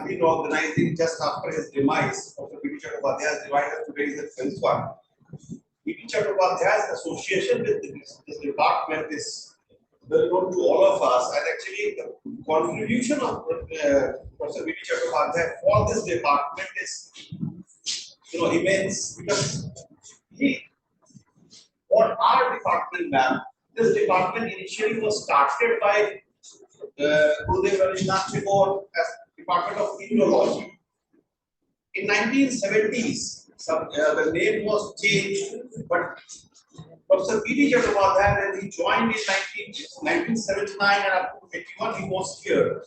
been organizing just after his demise, Dr. B.D. Chattopadhyaya's demise today is the 12th one. B.D. Chattopadhyaya's association with this department is well known to all of us, and actually the contribution of Professor B.D. Chattopadhyaya for this department is immense, because for our department, ma'am, this department initially was started by Gurudev Rabindranath Tagore as Department of Immunology. In 1970s, the name was changed, but Professor B.D. Chattopadhyaya, when he joined in 1979 and up to 81, he was here.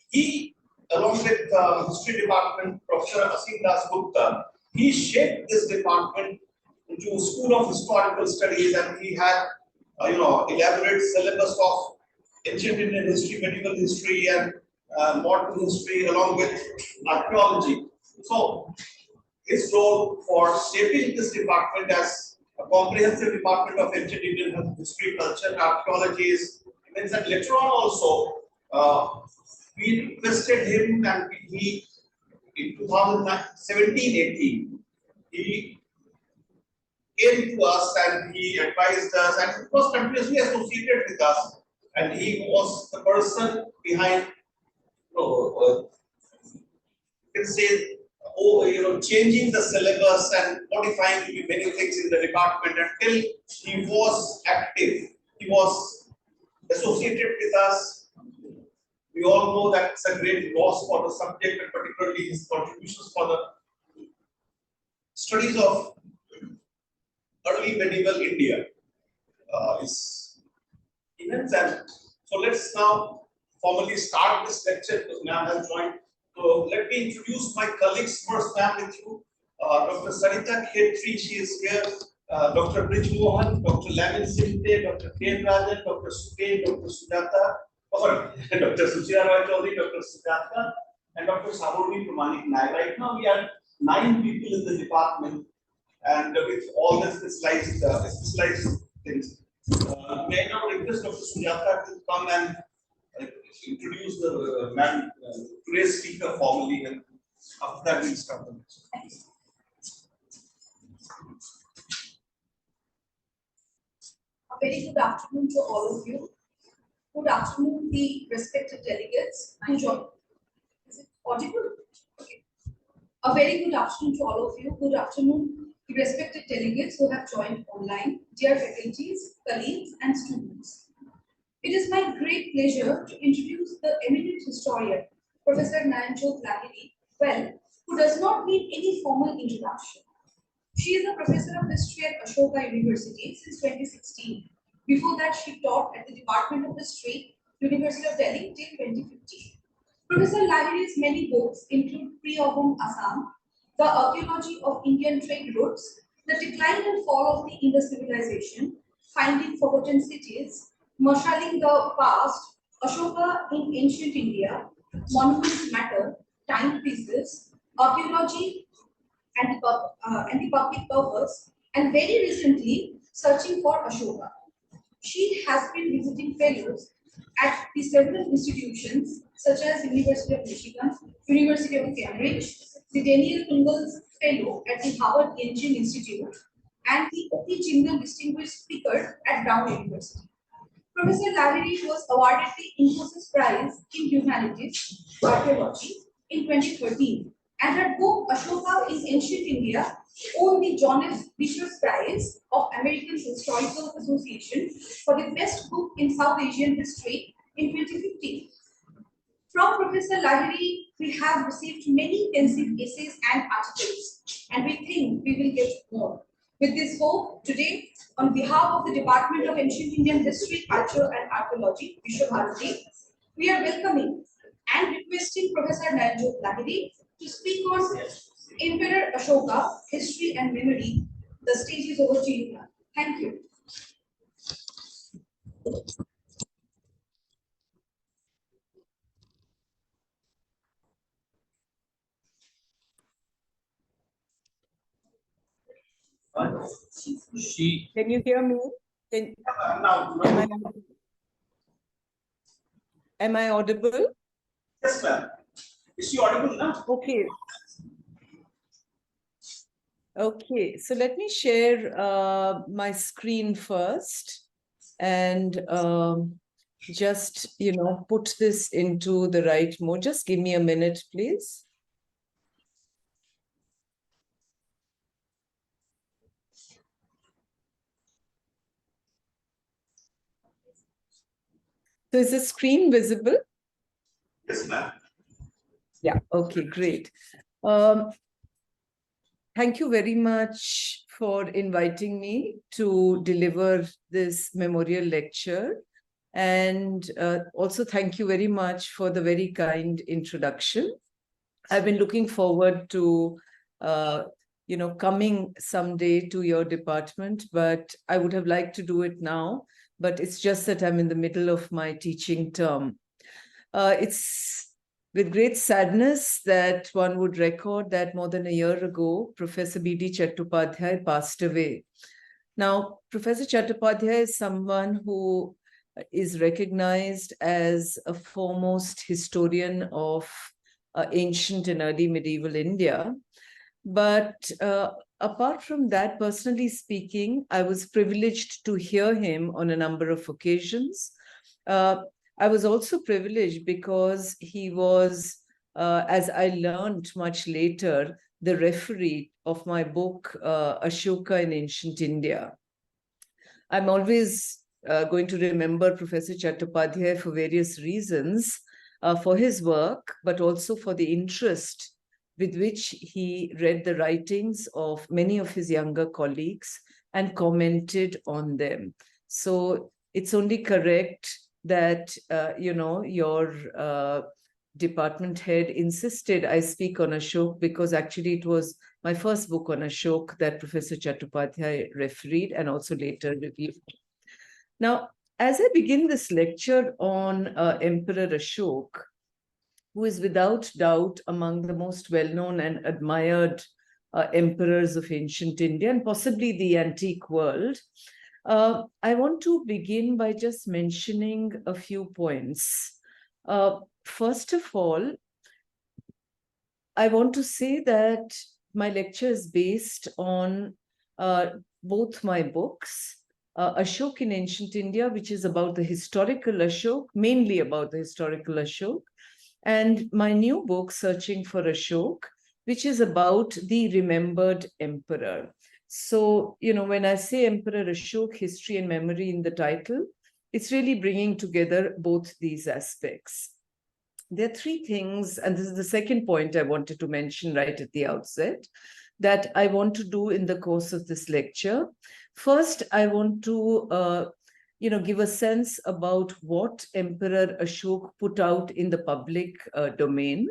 He, along with History Department, Professor Asim Das Gupta, he shaped this department into a School of Historical Studies, and he had, elaborate syllabus of ancient Indian history, medieval history, and modern history, along with archaeology. So, his role for shaping this department as a comprehensive department of ancient Indian history, culture, and archaeology is immense. And later on also, we requested him, and he, in 2017-18, he came to us and he advised us, and he was continuously associated with us, and he was the person behind, changing the syllabus and modifying many things in the department until he was active. He was associated with us. We all know that it's a great loss for the subject, and particularly his contributions for the studies of early medieval India is immense. And so let's now formally start this lecture, because ma'am has joined. So let me introduce my colleagues first, ma'am, with you. Dr. Sarita Khetri, she is here. Dr. Brij Mohan, Dr. Lamin Simte, Dr. K. Rajan, Dr. Suke, Dr. Sujata, Dr. Suchira Roy Chaudhary, Dr. Sujata, and Dr. Saburni Pramanik Nayak. Right now we are 9 people in the department, and with all the specialized things. May I now request Dr. Sujata to come and introduce the today's speaker formally, and after that we'll start the lecture. A very good afternoon to all of you. Good afternoon, the respected delegates who joined. Is it audible? Okay. A very good afternoon to all of you. Good afternoon, the respected delegates who have joined online, dear faculties, colleagues, and students. It is my great pleasure to introduce the eminent historian, Professor Nayanjot Lahiri, who does not need any formal introduction. She is a professor of history at Ashoka University since 2016. Before that, she taught at the Department of History, University of Delhi till 2015. Professor Lahiri's many books include Pre-Ahom Assam, The Archaeology of Indian Trade Routes, The Decline and Fall of the Indus Civilization, Finding Forgotten Cities, Marshalling the Past, Ashoka in Ancient India, Monuments Matter, Timepieces, Archaeology and the Public Purpose, and very recently, Searching for Ashoka. She has been visiting fellows at the several institutions such as University of Michigan, University of Cambridge, the Daniel Ingalls Fellow at the Harvard Engine Institute, and the O.P. Jindal Distinguished Speaker at Brown University. Professor Lahiri was awarded the Infosys Prize in Humanities, Archaeology in 2013, and her book Ashoka in Ancient India won the John F. Bishop's Prize of American Historical Association for the best book in South Asian history in 2015. From Professor Lahiri, we have received many pensive essays and articles, and we think we will get more. With this hope, today, on behalf of the Department of Ancient Indian History, Culture and Archaeology, Visva-Bharati, we are welcoming and requesting Professor Nayanjot Lahiri to speak on Emperor Ashoka, History and Memory. The stage is over to you now. Thank you. Can you hear me? Am I audible? Yes, ma'am. Is she audible now? Okay. Okay, so let me share my screen first and just, put this into the right mode. Just give me a minute, please. So is the screen visible? Yes, ma'am. Yeah, okay, great. Thank you very much for inviting me to deliver this memorial lecture. And also thank you very much for the very kind introduction. I've been looking forward to, coming someday to your department, but I would have liked to do it now, but it's just that I'm in the middle of my teaching term. It's with great sadness that one would record that more than a year ago, Professor B.D. Chattopadhyaya passed away. Now, Professor Chattopadhyaya is someone who is recognized as a foremost historian of ancient and early medieval India. But apart from that, personally speaking, I was privileged to hear him on a number of occasions. I was also privileged because he was, as I learned much later, the referee of my book, Ashoka in Ancient India. I'm always going to remember Professor Chattopadhyaya for various reasons, for his work, but also for the interest with which he read the writings of many of his younger colleagues and commented on them. So it's only correct that, your department head insisted I speak on Ashok, because actually it was my first book on Ashok that Professor Chattopadhyaya refereed and also later reviewed. Now, as I begin this lecture on Emperor Ashok, who is without doubt among the most well-known and admired emperors of ancient India and possibly the antique world, I want to begin by just mentioning a few points. First of all, I want to say that my lecture is based on both my books, Ashok in Ancient India, which is about the historical Ashok, mainly about the historical Ashok, and my new book, Searching for Ashok, which is about the remembered emperor. So, when I say Emperor Ashok, history and memory in the title, it's really bringing together both these aspects. There are three things, and this is the second point I wanted to mention right at the outset, that I want to do in the course of this lecture. First, I want to give a sense about what Emperor Ashok put out in the public domain.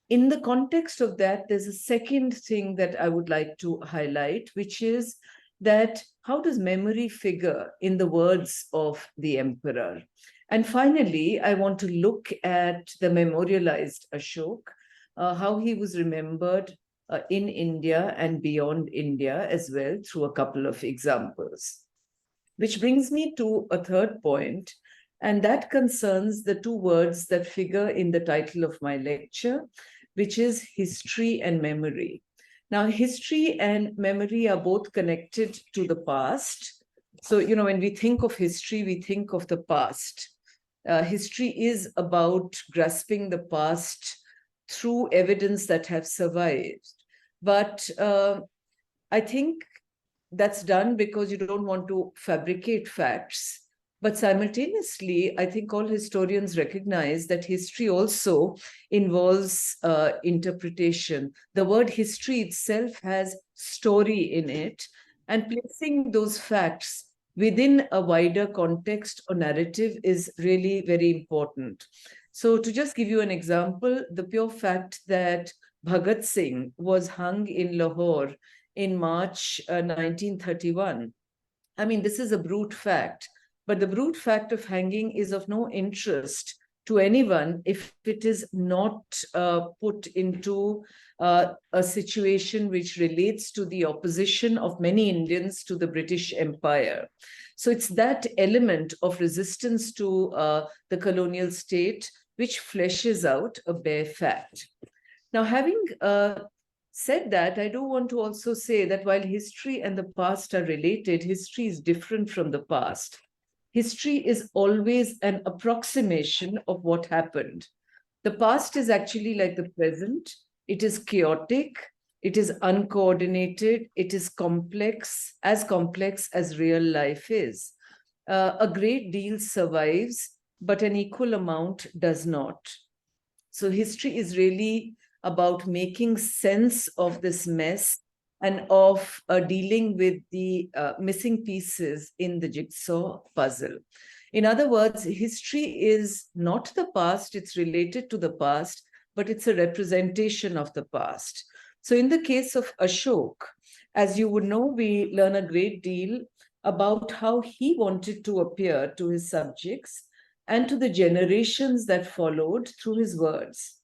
In the context of that, there's a second thing that I would like to highlight, which is that how does memory figure in the words of the emperor? And finally, I want to look at the memorialized Ashok, how he was remembered in India and beyond India as well, through a couple of examples. Which brings me to a third point, and that concerns the two words that figure in the title of my lecture, which is history and memory. Now, history and memory are both connected to the past. So, when we think of history, we think of the past. History is about grasping the past through evidence that have survived. But I think that's done because you don't want to fabricate facts. But simultaneously, I think all historians recognize that history also involves interpretation. The word history itself has story in it, and placing those facts within a wider context or narrative is really very important. So to just give you an example, the pure fact that Bhagat Singh was hung in Lahore in March 1931. I mean, this is a brute fact, but the brute fact of hanging is of no interest to anyone if it is not put into a situation which relates to the opposition of many Indians to the British Empire. So it's that element of resistance to the colonial state which fleshes out a bare fact. Now, having said that, I do want to also say that while history and the past are related, history is different from the past. History is always an approximation of what happened. The past is actually like the present. It is chaotic, it is uncoordinated, it is complex as real life is. A great deal survives, but an equal amount does not. So history is really about making sense of this mess and of dealing with the missing pieces in the jigsaw puzzle. In other words, history is not the past, it's related to the past, but it's a representation of the past. So in the case of Ashok, as you would know, we learn a great deal about how he wanted to appear to his subjects and to the generations that followed through his words.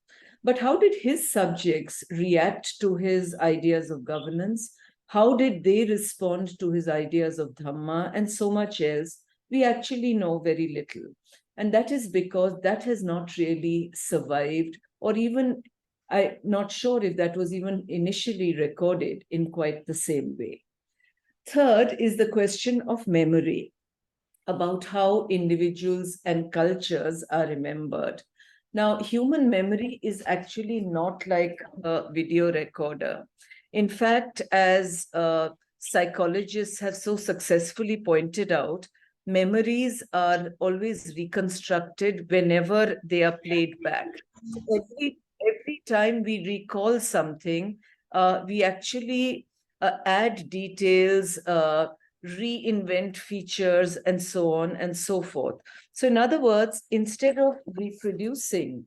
But how did his subjects react to his ideas of governance? How did they respond to his ideas of Dhamma and so much else? We actually know very little. And that is because that has not really survived, or even, I'm not sure if that was even initially recorded in quite the same way. Third is the question of memory, about how individuals and cultures are remembered. Now, human memory is actually not like a video recorder. In fact, as psychologists have so successfully pointed out, memories are always reconstructed whenever they are played back. Every time we recall something, we actually add details, reinvent features, and so on and so forth. So in other words, instead of reproducing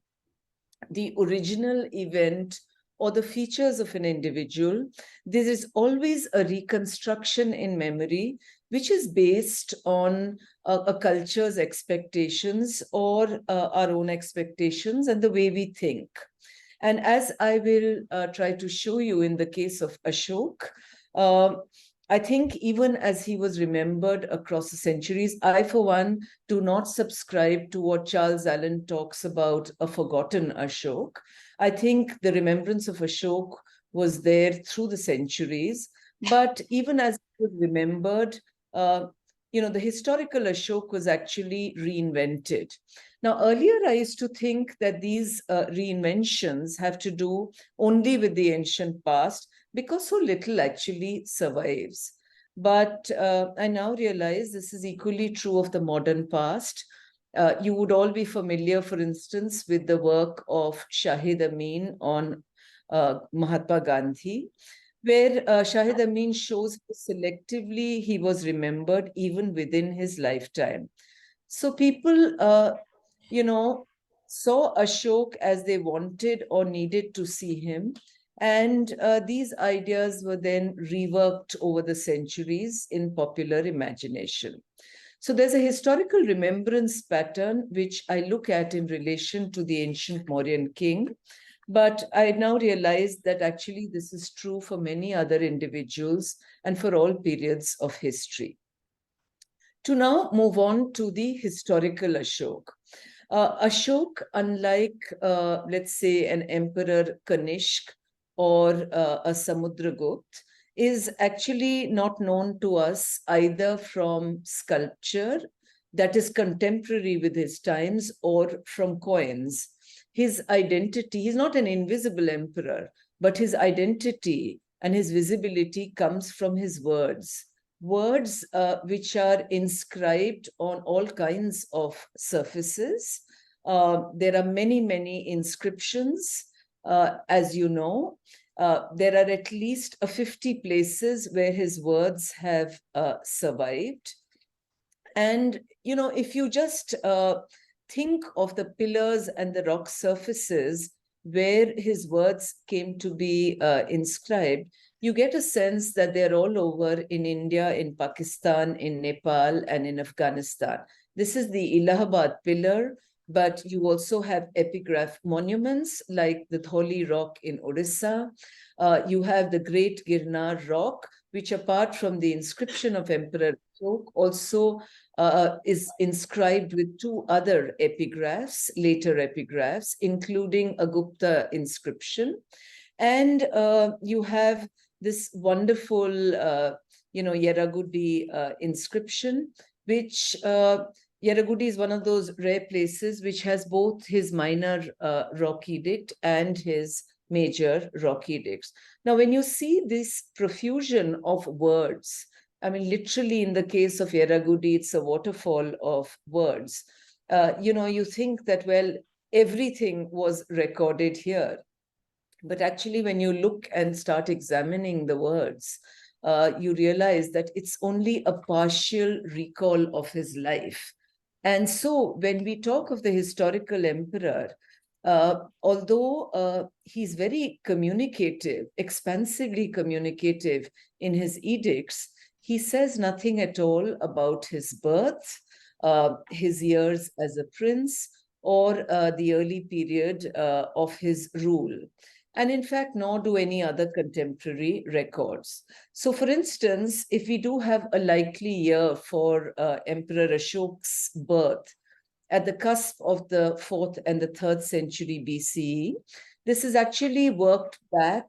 the original event or the features of an individual, there is always a reconstruction in memory, which is based on a culture's expectations or our own expectations and the way we think. And as I will try to show you in the case of Ashok, I think even as he was remembered across the centuries, I, for one, do not subscribe to what Charles Allen talks about a forgotten Ashok. I think the remembrance of Ashok was there through the centuries, but even as it was remembered, the historical Ashok was actually reinvented. Now, earlier I used to think that these reinventions have to do only with the ancient past, because so little actually survives. But I now realize this is equally true of the modern past. You would all be familiar, for instance, with the work of Shahid Amin on Mahatma Gandhi, where Shahid Amin shows how selectively he was remembered even within his lifetime. So people, saw Ashok as they wanted or needed to see him. And these ideas were then reworked over the centuries in popular imagination. So there's a historical remembrance pattern which I look at in relation to the ancient Mauryan king. But I now realize that actually this is true for many other individuals and for all periods of history. To now move on to the historical Ashok. Ashok, unlike, let's say, an emperor Kanishk or a Samudragupta, is actually not known to us either from sculpture that is contemporary with his times or from coins. His identity, he's not an invisible emperor, but his identity and his visibility comes from his words. Words which are inscribed on all kinds of surfaces. There are many, many inscriptions, as you know. There are at least 50 places where his words have survived. And, if you just think of the pillars and the rock surfaces where his words came to be inscribed, you get a sense that they're all over in India, in Pakistan, in Nepal, and in Afghanistan. This is the Allahabad pillar, but you also have epigraph monuments like the Dholi rock in Orissa. You have the Great Girnar rock, which apart from the inscription of Emperor Ashok, also is inscribed with two other epigraphs, later epigraphs, including a Gupta inscription. And you have this wonderful, Yeragudi inscription, which Yeragudi is one of those rare places which has both his minor rock edict and his major rock edicts. Now, when you see this profusion of words, I mean, literally in the case of Yeragudi, it's a waterfall of words. You think that, well, everything was recorded here. But actually, when you look and start examining the words, you realize that it's only a partial recall of his life. And so when we talk of the historical emperor, although he's very communicative, expansively communicative in his edicts, he says nothing at all about his birth, his years as a prince, or the early period of his rule. And in fact, nor do any other contemporary records. So for instance, if we do have a likely year for Emperor Ashok's birth at the cusp of the 4th and the 3rd century BCE, this is actually worked back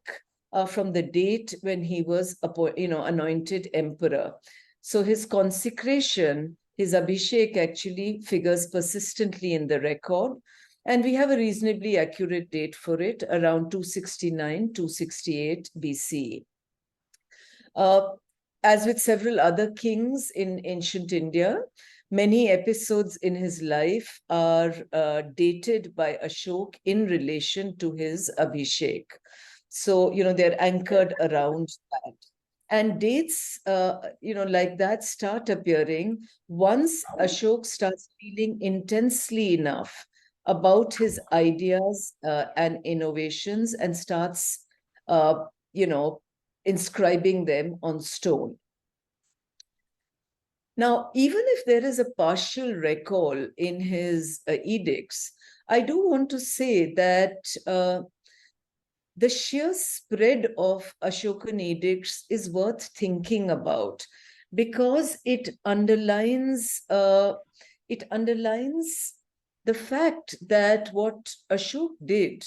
from the date when he was anointed emperor. So his consecration, his Abhishek, actually figures persistently in the record. And we have a reasonably accurate date for it, around 269, 268 BCE. As with several other kings in ancient India, many episodes in his life are dated by Ashok in relation to his Abhishek. So, they're anchored around that. And dates, like that start appearing once Ashok starts feeling intensely enough about his ideas and innovations and starts, inscribing them on stone. Now, even if there is a partial recall in his edicts, I do want to say that the sheer spread of Ashokan edicts is worth thinking about, because it underlines the fact that what Ashok did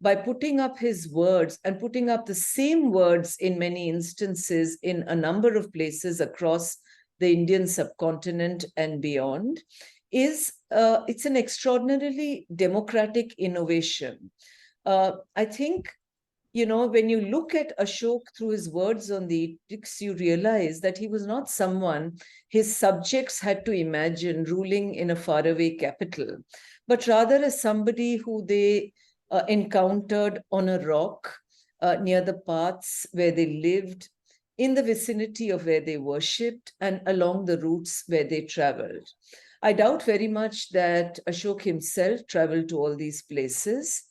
by putting up his words and putting up the same words in many instances in a number of places across the Indian subcontinent and beyond is it's an extraordinarily democratic innovation. I think, when you look at Ashok through his words on the edicts, you realize that he was not someone his subjects had to imagine ruling in a faraway capital, but rather as somebody who they encountered on a rock near the paths where they lived, in the vicinity of where they worshipped, and along the routes where they traveled. I doubt very much that Ashok himself traveled to all these places,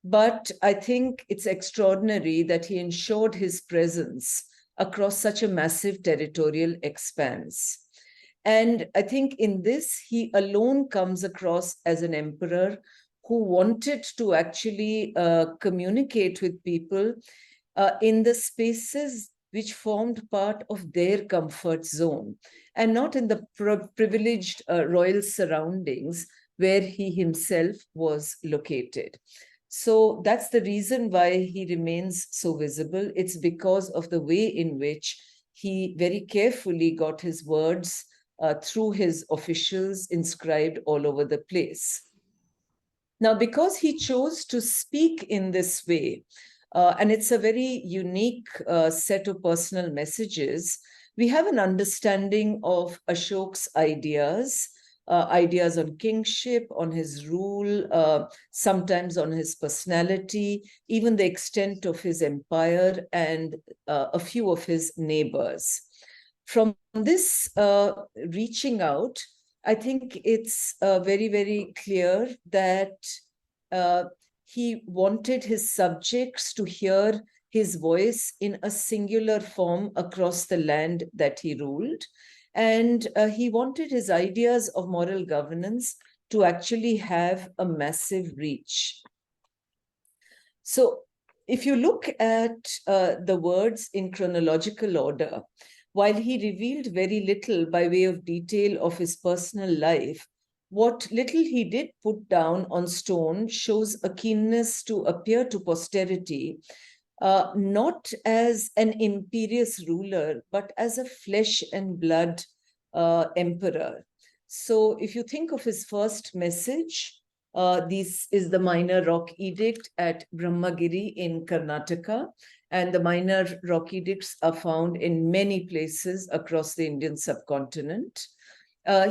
but I think it's extraordinary that he ensured his presence across such a massive territorial expanse. And I think in this, he alone comes across as an emperor who wanted to actually communicate with people in the spaces which formed part of their comfort zone, and not in the privileged royal surroundings where he himself was located. So that's the reason why he remains so visible. It's because of the way in which he very carefully got his words through his officials inscribed all over the place. Now, because he chose to speak in this way, and it's a very unique set of personal messages, we have an understanding of Ashok's ideas, ideas on kingship, on his rule, sometimes on his personality, even the extent of his empire, and a few of his neighbors. From this reaching out, I think it's very, very clear that he wanted his subjects to hear his voice in a singular form across the land that he ruled. And he wanted his ideas of moral governance to actually have a massive reach. So if you look at the words in chronological order, while he revealed very little by way of detail of his personal life, what little he did put down on stone shows a keenness to appear to posterity, not as an imperious ruler, but as a flesh and blood emperor. So if you think of his first message, this is the minor rock edict at Brahmagiri in Karnataka, and the minor rock edicts are found in many places across the Indian subcontinent.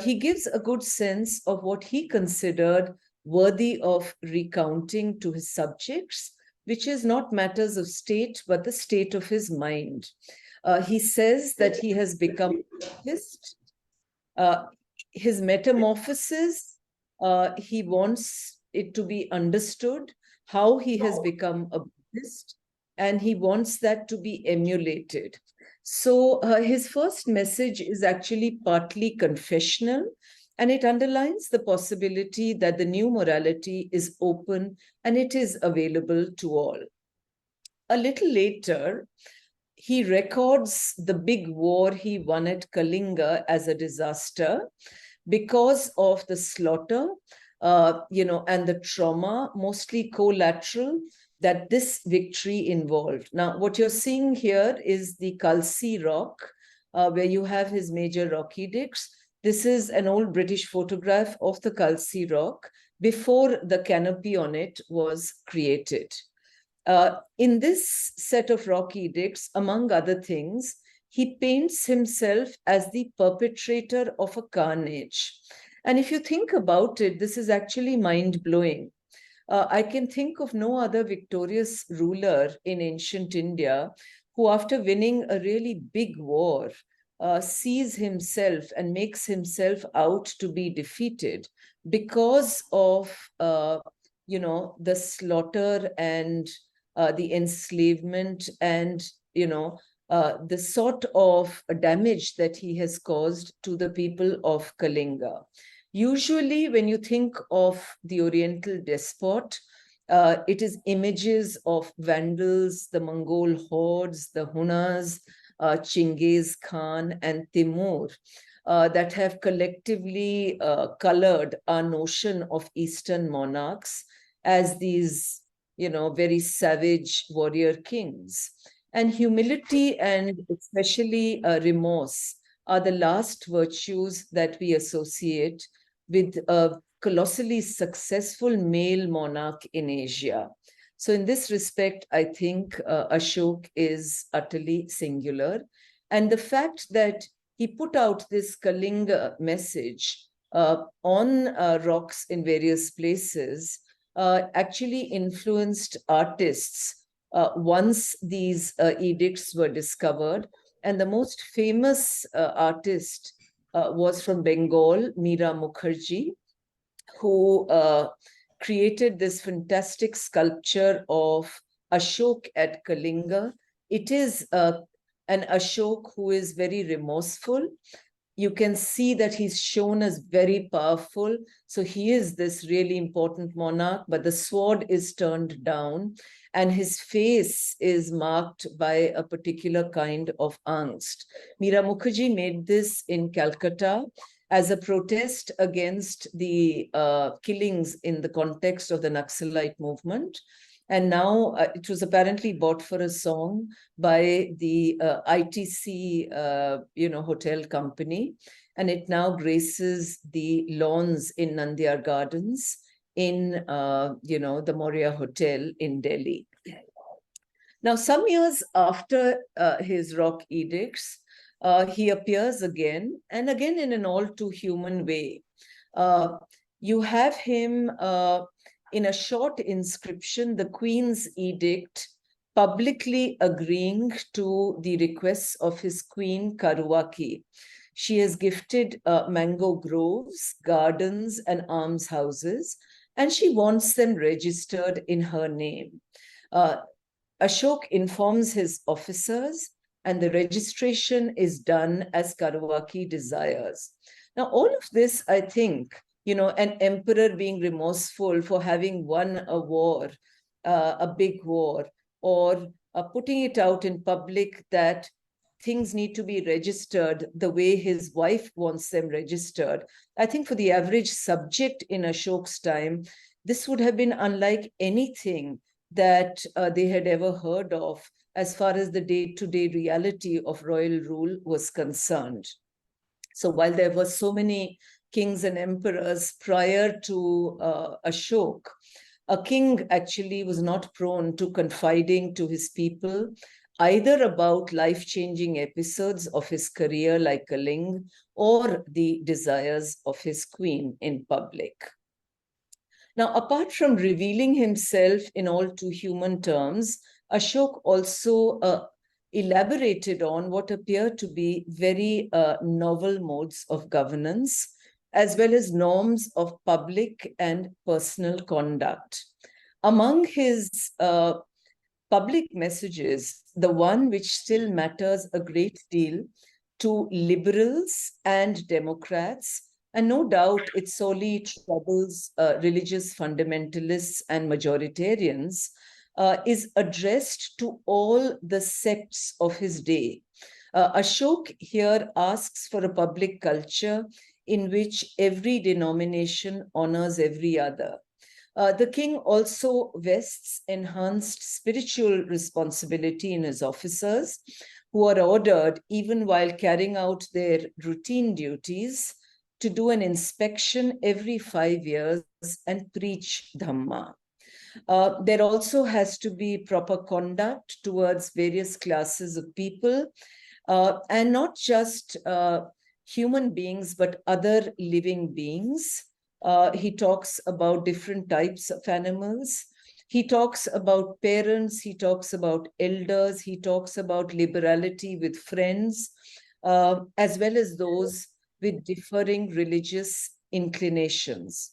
He gives a good sense of what he considered worthy of recounting to his subjects, which is not matters of state, but the state of his mind. He says that he has become a Buddhist. His metamorphosis, he wants it to be understood how he has become a Buddhist, and he wants that to be emulated. So his first message is actually partly confessional, and it underlines the possibility that the new morality is open and it is available to all. A little later, he records the big war he won at Kalinga as a disaster because of the slaughter, and the trauma, mostly collateral, that this victory involved. Now, what you're seeing here is the Kalsi rock, where you have his major rock edicts. This is an old British photograph of the Kalsi rock before the canopy on it was created. In this set of rock edicts, among other things, he paints himself as the perpetrator of a carnage. And if you think about it, this is actually mind-blowing. I can think of no other victorious ruler in ancient India who, after winning a really big war, sees himself and makes himself out to be defeated because of, the slaughter and the enslavement and, the sort of damage that he has caused to the people of Kalinga. Usually, when you think of the Oriental despot, it is images of Vandals, the Mongol hordes, the Hunas, Chinggis Khan, and Timur that have collectively colored our notion of Eastern monarchs as these, very savage warrior kings. And humility and especially remorse are the last virtues that we associate with a colossally successful male monarch in Asia. So in this respect, I think Ashok is utterly singular. And the fact that he put out this Kalinga message on rocks in various places actually influenced artists once these edicts were discovered. And the most famous artist was from Bengal, Meera Mukherjee, who created this fantastic sculpture of Ashok at Kalinga. It is an Ashok who is very remorseful. You can see that he's shown as very powerful. So he is this really important monarch, but the sword is turned down and his face is marked by a particular kind of angst. Meera Mukherjee made this in Calcutta as a protest against the killings in the context of the Naxalite movement. And now it was apparently bought for a song by the I.H.C, hotel company. And it now graces the lawns in Nandyar Gardens in, the Moria Hotel in Delhi. Now, some years after his rock edicts, he appears again, and again in an all too human way. You have him in a short inscription, the Queen's edict, publicly agreeing to the requests of his queen, Karuwaki. She has gifted mango groves, gardens, and almshouses, and she wants them registered in her name. Ashok informs his officers, and the registration is done as Karuwaki desires. Now, all of this, I think, an emperor being remorseful for having won a war, a big war, or putting it out in public that things need to be registered the way his wife wants them registered, I think for the average subject in Ashok's time, this would have been unlike anything that they had ever heard of as far as the day-to-day reality of royal rule was concerned. So while there were so many kings and emperors prior to Ashok, a king actually was not prone to confiding to his people either about life-changing episodes of his career like Kaling or the desires of his queen in public. Now, apart from revealing himself in all too human terms, Ashok also elaborated on what appear to be very novel modes of governance, as well as norms of public and personal conduct. Among his public messages, the one which still matters a great deal to liberals and Democrats, and no doubt it sorely troubles religious fundamentalists and majoritarians, is addressed to all the sects of his day. Ashok here asks for a public culture in which every denomination honors every other. The king also vests enhanced spiritual responsibility in his officers, who are ordered, even while carrying out their routine duties, to do an inspection every 5 years and preach Dhamma. There also has to be proper conduct towards various classes of people, and not just human beings, but other living beings. He talks about different types of animals. He talks about parents, he talks about elders, he talks about liberality with friends, as well as those with differing religious inclinations.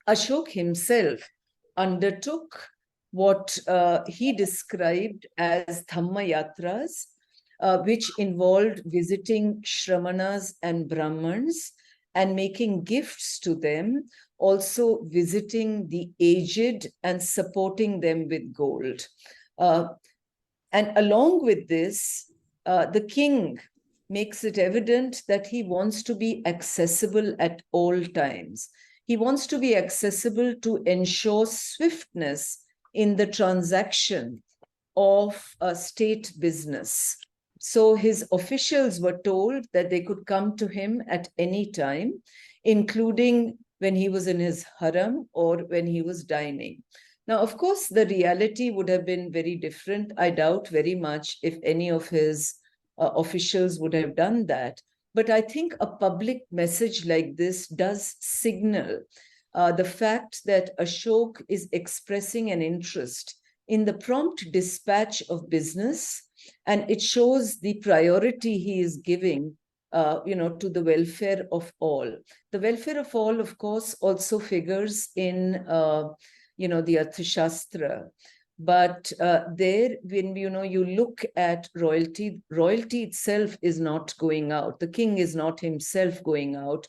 Ashok himself undertook what he described as Dhamma Yatras, which involved visiting Shramanas and Brahmans and making gifts to them, also visiting the aged and supporting them with gold. And along with this, the king makes it evident that he wants to be accessible at all times. He wants to be accessible to ensure swiftness in the transaction of a state business. So his officials were told that they could come to him at any time, including when he was in his haram or when he was dining. Now, of course, the reality would have been very different. I doubt very much if any of his officials would have done that. But I think a public message like this does signal the fact that Ashok is expressing an interest in the prompt dispatch of business, and it shows the priority he is giving to the welfare of all. The welfare of all, of course, also figures in the Arthashastra. But there, when you look at royalty, royalty itself is not going out. The king is not himself going out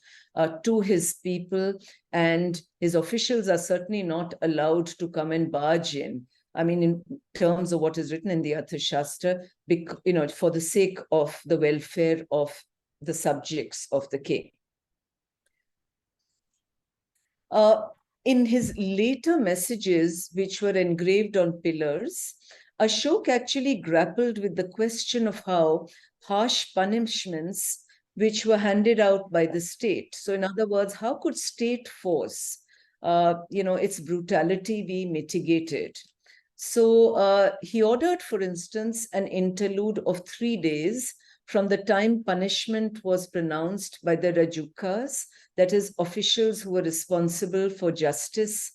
to his people, and his officials are certainly not allowed to come and barge in. I mean, in terms of what is written in the Arthashastra, for the sake of the welfare of the subjects of the king. In his later messages, which were engraved on pillars, Ashok actually grappled with the question of how harsh punishments which were handed out by the state. So in other words, how could state force, its brutality be mitigated? So he ordered, for instance, an interlude of 3 days from the time punishment was pronounced by the Rajukas, that is, officials who were responsible for justice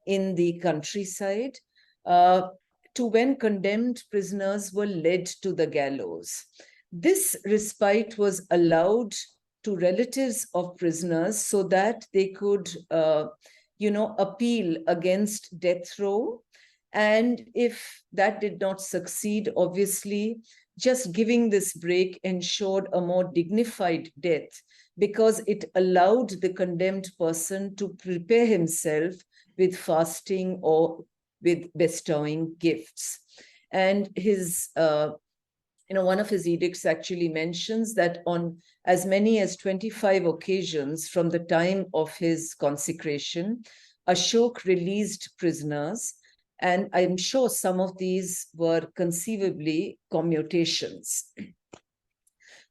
in the countryside, to when condemned prisoners were led to the gallows. This respite was allowed to relatives of prisoners so that they could, appeal against death row. And if that did not succeed, obviously, just giving this break ensured a more dignified death, because it allowed the condemned person to prepare himself with fasting or with bestowing gifts. And his one of his edicts actually mentions that on as many as 25 occasions from the time of his consecration, Ashok released prisoners, and I'm sure some of these were conceivably commutations.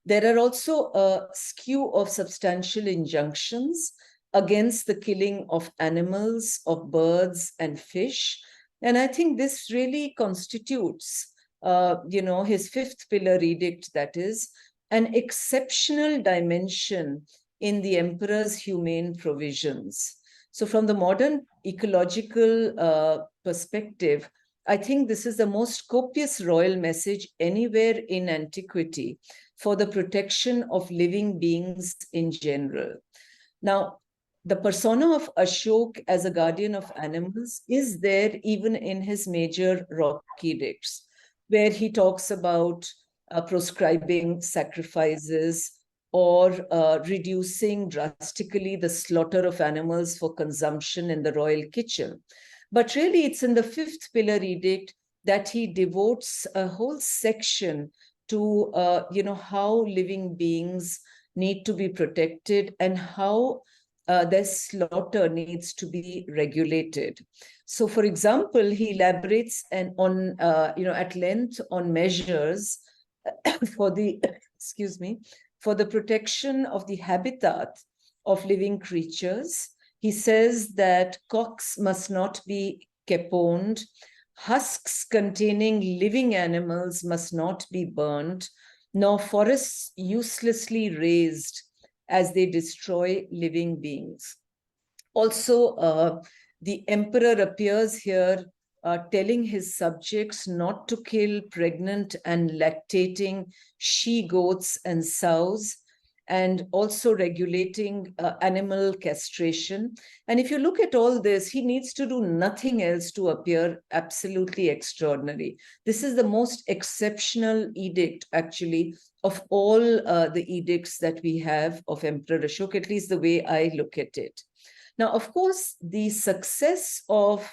There are also a skew of substantial injunctions against the killing of animals, of birds and fish. And I think this really constitutes, his fifth pillar edict, that is, an exceptional dimension in the emperor's humane provisions. So from the modern ecological perspective, I think this is the most copious royal message anywhere in antiquity for the protection of living beings in general. Now, the persona of Ashok as a guardian of animals is there even in his major rock edicts, where he talks about proscribing sacrifices or reducing drastically the slaughter of animals for consumption in the royal kitchen. But really, it's in the fifth pillar edict that he devotes a whole section to how living beings need to be protected and how their slaughter needs to be regulated. So, for example, he elaborates at length on measures for the for the protection of the habitat of living creatures. He says that cocks must not be caponed. Husks containing living animals must not be burned, nor forests uselessly razed as they destroy living beings. Also, the emperor appears here telling his subjects not to kill pregnant and lactating she-goats and sows, and also regulating animal castration. And if you look at all this, he needs to do nothing else to appear absolutely extraordinary. This is the most exceptional edict, actually, of all the edicts that we have of Emperor Ashok, at least the way I look at it. Now, of course, the success of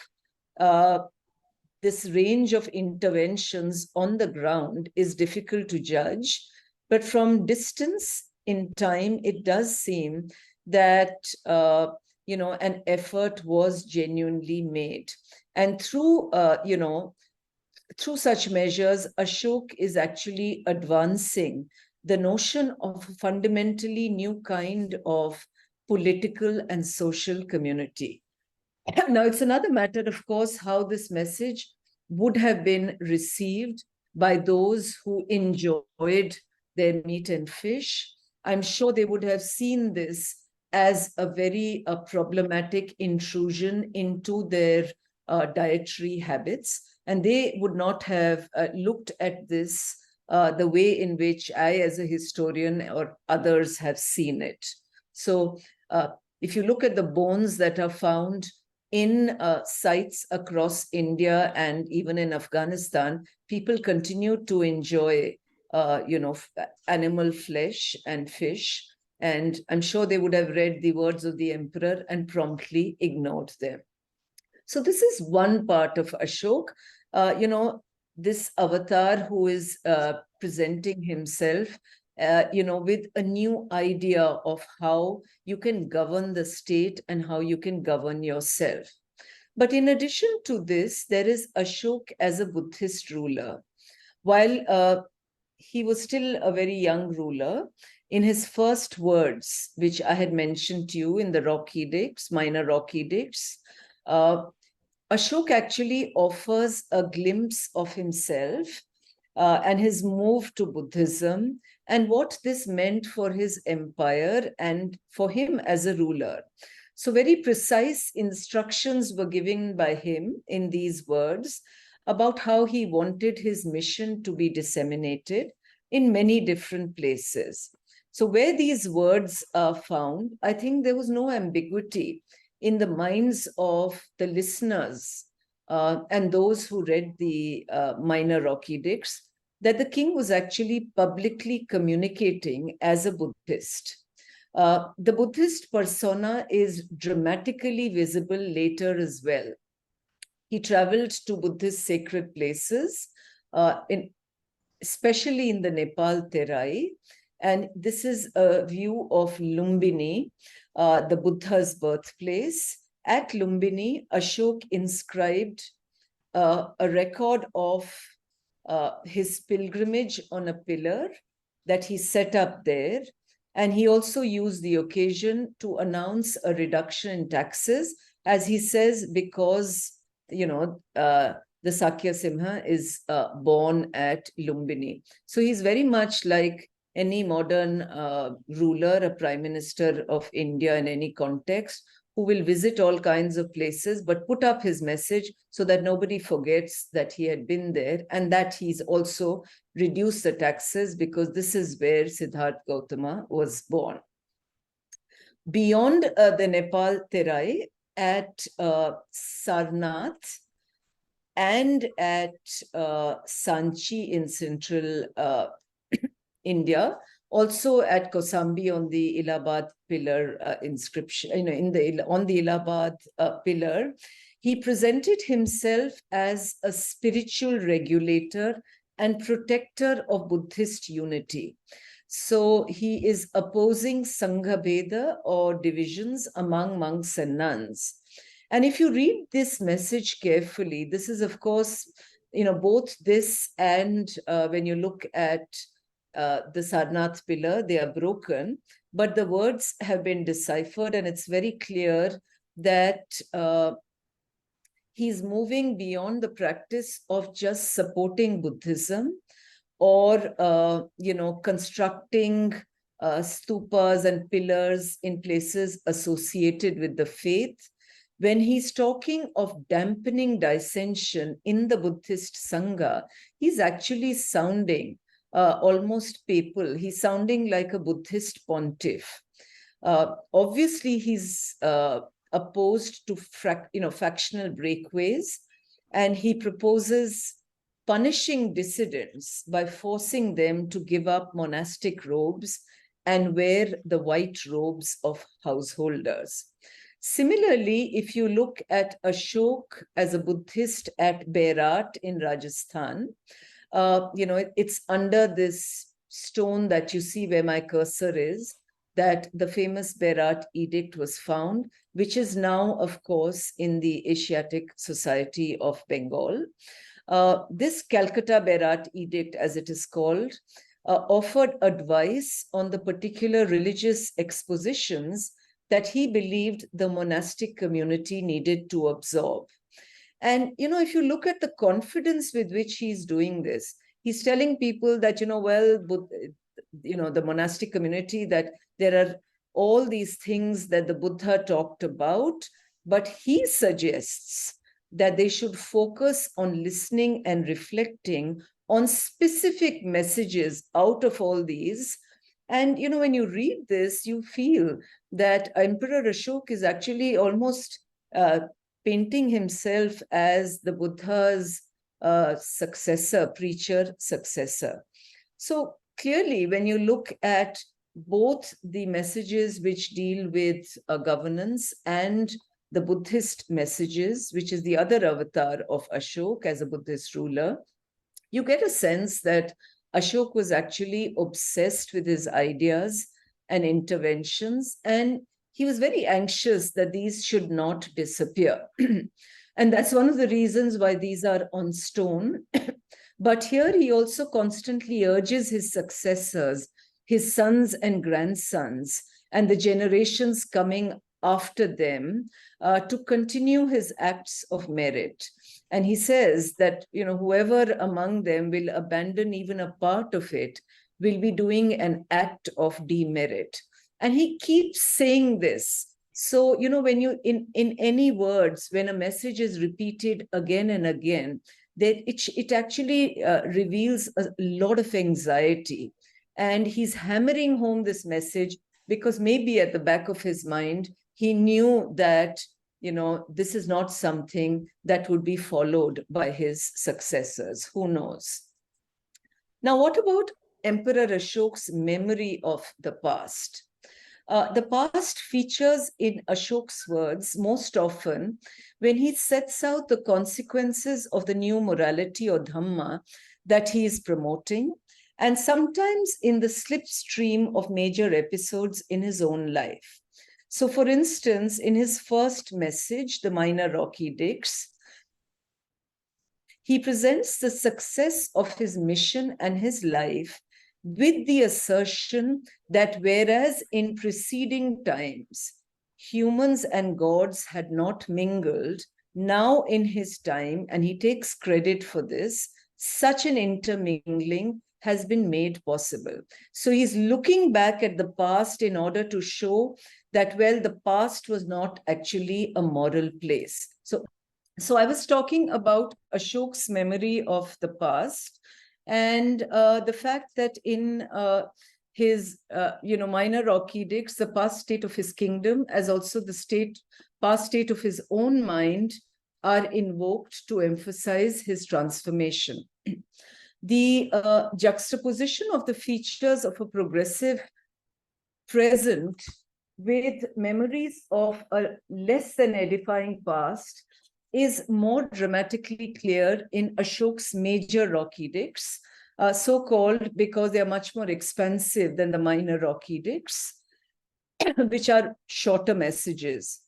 this range of interventions on the ground is difficult to judge, but from distance in time, it does seem that an effort was genuinely made. And through such measures, Ashok is actually advancing the notion of a fundamentally new kind of political and social community. Now, it's another matter, of course, how this message would have been received by those who enjoyed their meat and fish. I'm sure they would have seen this as a very problematic intrusion into their dietary habits, and they would not have looked at this the way in which I, as a historian, or others have seen it. So if you look at the bones that are found in sites across India and even in Afghanistan, people continue to enjoy animal flesh and fish. And I'm sure they would have read the words of the emperor and promptly ignored them. So this is one part of Ashok, this avatar who is presenting himself, with a new idea of how you can govern the state and how you can govern yourself. But in addition to this, there is Ashok as a Buddhist ruler. While he was still a very young ruler, in his first words, which I had mentioned to you in the rock edicts, minor rock edicts, Ashok actually offers a glimpse of himself and his move to Buddhism and what this meant for his empire and for him as a ruler. So very precise instructions were given by him in these words about how he wanted his mission to be disseminated in many different places. So where these words are found, I think there was no ambiguity in the minds of the listeners and those who read the minor rock edicts, that the king was actually publicly communicating as a Buddhist. The Buddhist persona is dramatically visible later as well. He traveled to Buddhist sacred places, especially in the Nepal Terai. And this is a view of Lumbini, the Buddha's birthplace. At Lumbini, Ashok inscribed a record of his pilgrimage on a pillar that he set up there. And he also used the occasion to announce a reduction in taxes, as he says, because, the Sakya Simha is born at Lumbini. So he's very much like any modern ruler, a prime minister of India in any context, who will visit all kinds of places, but put up his message so that nobody forgets that he had been there, and that he's also reduced the taxes because this is where Siddhartha Gautama was born. Beyond the Nepal Terai, at Sarnath and at Sanchi in central India, also at Kosambi on the Allahabad pillar inscription, on the Allahabad pillar, he presented himself as a spiritual regulator and protector of Buddhist unity. So he is opposing Sangha Bheda, or divisions among monks and nuns. And if you read this message carefully, this is, of course, both this and when you look at the Sarnath pillar, they are broken, but the words have been deciphered, and it's very clear that he's moving beyond the practice of just supporting Buddhism or, constructing stupas and pillars in places associated with the faith. When he's talking of dampening dissension in the Buddhist Sangha, he's actually sounding almost papal. He's sounding like a Buddhist pontiff. Obviously, he's opposed to factional breakaways, and he proposes punishing dissidents by forcing them to give up monastic robes and wear the white robes of householders. Similarly, if you look at Ashok as a Buddhist at Bairat in Rajasthan, it's under this stone that you see where my cursor is, that the famous Bairat edict was found, which is now, of course, in the Asiatic Society of Bengal. This Calcutta Bairat edict, as it is called, offered advice on the particular religious expositions that he believed the monastic community needed to absorb. And, if you look at the confidence with which he's doing this, he's telling people that, the monastic community, that there are all these things that the Buddha talked about, but he suggests that they should focus on listening and reflecting on specific messages out of all these. And, when you read this, you feel that Emperor Ashok is actually almost painting himself as the Buddha's successor, preacher successor. So clearly, when you look at both the messages which deal with governance and the Buddhist messages, which is the other avatar of Ashok as a Buddhist ruler, you get a sense that Ashok was actually obsessed with his ideas and interventions, and he was very anxious that these should not disappear. And that's one of the reasons why these are on stone. But here he also constantly urges his successors, his sons and grandsons, and the generations coming after them to continue his acts of merit. And he says that, whoever among them will abandon even a part of it will be doing an act of demerit. And he keeps saying this. So, when you, in any words, when a message is repeated again and again, that it actually reveals a lot of anxiety. And he's hammering home this message because maybe at the back of his mind, he knew that, this is not something that would be followed by his successors. Who knows? Now, what about Emperor Ashok's memory of the past? The past features in Ashok's words most often when he sets out the consequences of the new morality or Dhamma that he is promoting, and sometimes in the slipstream of major episodes in his own life. So, for instance, in his first message, the Minor Rock Edicts, he presents the success of his mission and his life with the assertion that whereas in preceding times humans and gods had not mingled, now in his time, and he takes credit for this, such an intermingling has been made possible. So he's looking back at the past in order to show that, well, the past was not actually a moral place. So I was talking about Ashok's memory of the past, and the fact that in his Minor Rock Edicts, the past state of his kingdom, as also the past state of his own mind, are invoked to emphasize his transformation. The juxtaposition of the features of a progressive present with memories of a less than edifying past is more dramatically clear in Ashok's major rock edicts, so-called because they are much more expansive than the minor rock edicts, which are shorter messages.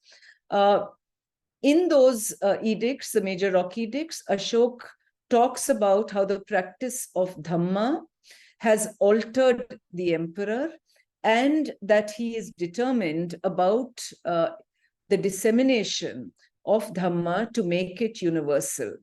In those edicts, the major rock edicts, Ashok talks about how the practice of Dhamma has altered the emperor, and that he is determined about the dissemination of Dhamma to make it universal.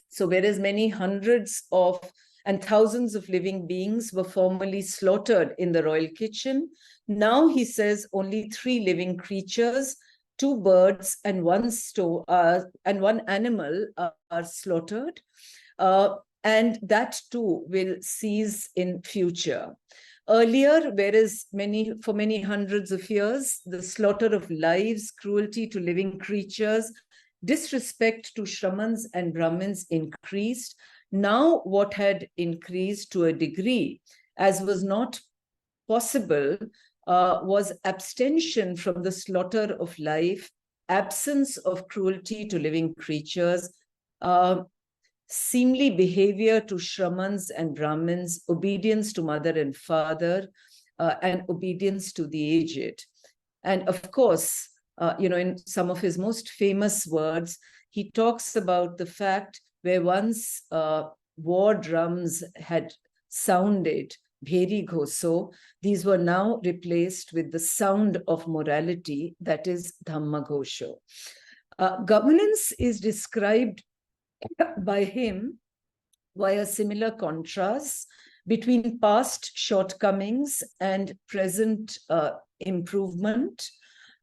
So whereas many hundreds of and thousands of living beings were formerly slaughtered in the royal kitchen, now he says only 3 living creatures, 2 birds and one animal are slaughtered, and that too will cease in future. Earlier, whereas for many hundreds of years, the slaughter of lives, cruelty to living creatures, disrespect to Shramans and Brahmins increased. Now, what had increased to a degree, as was not possible, was abstention from the slaughter of life, absence of cruelty to living creatures, seemly behavior to Shramans and Brahmins, obedience to mother and father, and obedience to the aged. And of course, in some of his most famous words, he talks about the fact where once war drums had sounded, Bheri Ghoso, these were now replaced with the sound of morality, that is Dhamma Ghosho. Governance is described by him via similar contrasts between past shortcomings and present improvement.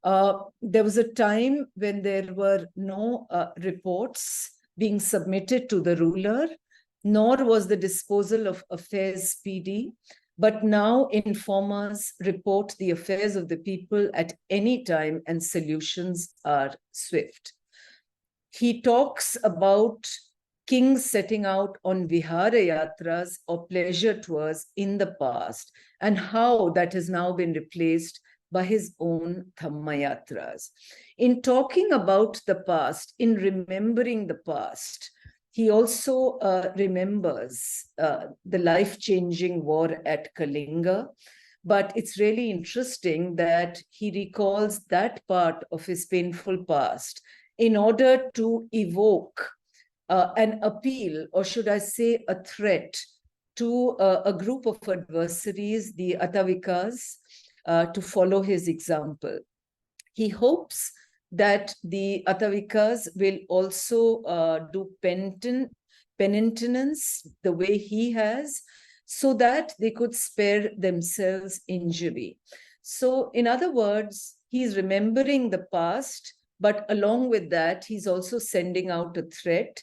There was a time when there were no reports being submitted to the ruler, nor was the disposal of affairs speedy, but now informers report the affairs of the people at any time and solutions are swift. He talks about kings setting out on Vihara Yatras or pleasure tours in the past, and how that has now been replaced by his own Dhamma Yatras. In talking about the past, in remembering the past, he also remembers the life-changing war at Kalinga. But it's really interesting that he recalls that part of his painful past in order to evoke an appeal, or should I say a threat, to a group of adversaries, the Atavikas, to follow his example. He hopes that the Atavikas will also do penitence the way he has, so that they could spare themselves injury. So in other words, he's remembering the past, but along with that, he's also sending out a threat,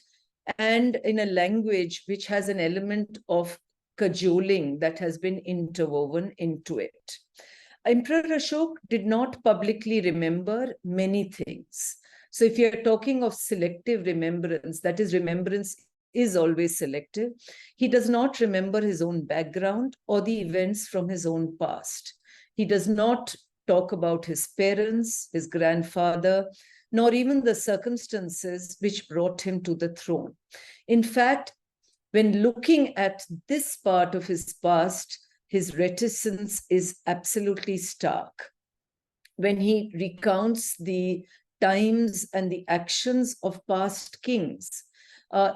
and in a language which has an element of cajoling that has been interwoven into it. Emperor Ashok did not publicly remember many things. So if you're talking of selective remembrance, that is, remembrance is always selective, he does not remember his own background or the events from his own past. He does not talk about his parents, his grandfather, nor even the circumstances which brought him to the throne. In fact, when looking at this part of his past, his reticence is absolutely stark. When he recounts the times and the actions of past kings,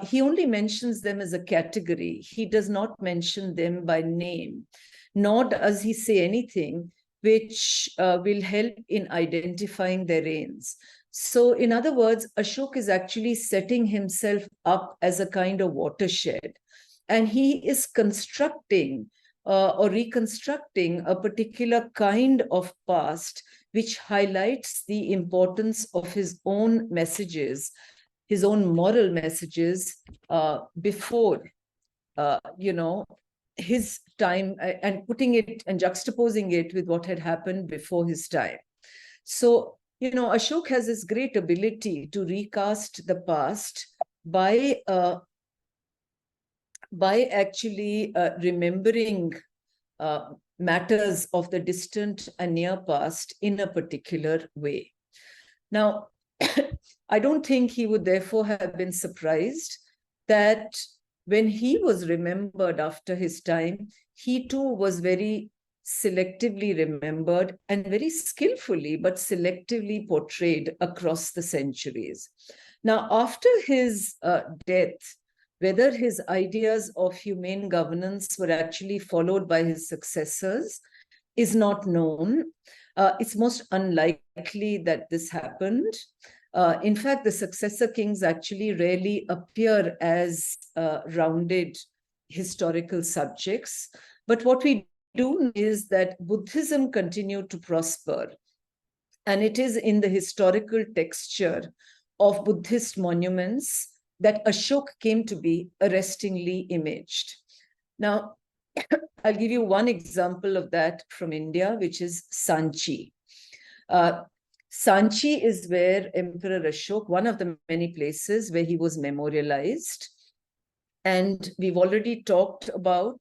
he only mentions them as a category. He does not mention them by name, nor does he say anything which will help in identifying their reigns. So, in other words, Ashok is actually setting himself up as a kind of watershed, and he is constructing or reconstructing a particular kind of past which highlights the importance of his own messages, his own moral messages before, his time, and putting it and juxtaposing it with what had happened before his time. So, Ashok has this great ability to recast the past by actually remembering matters of the distant and near past in a particular way. Now, I don't think he would therefore have been surprised that when he was remembered after his time, he too was very selectively remembered and very skillfully but selectively portrayed across the centuries. Now, after his death, whether his ideas of humane governance were actually followed by his successors is not known. It's most unlikely that this happened. In fact, the successor kings actually rarely appear as rounded historical subjects. But what we do is that Buddhism continued to prosper. And it is in the historical texture of Buddhist monuments that Ashok came to be arrestingly imaged. Now, I'll give you one example of that from India, which is Sanchi. Sanchi is where Emperor Ashok, one of the many places where he was memorialized. And we've already talked about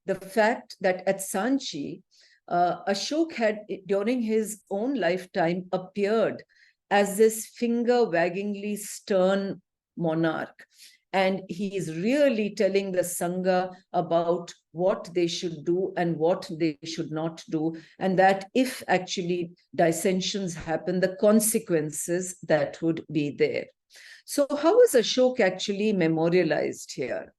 the fact that at Sanchi, Ashok had, during his own lifetime, appeared as this finger-waggingly stern monarch. And he is really telling the Sangha about what they should do and what they should not do. And that if actually dissensions happen, the consequences that would be there. So how is Ashok actually memorialized here?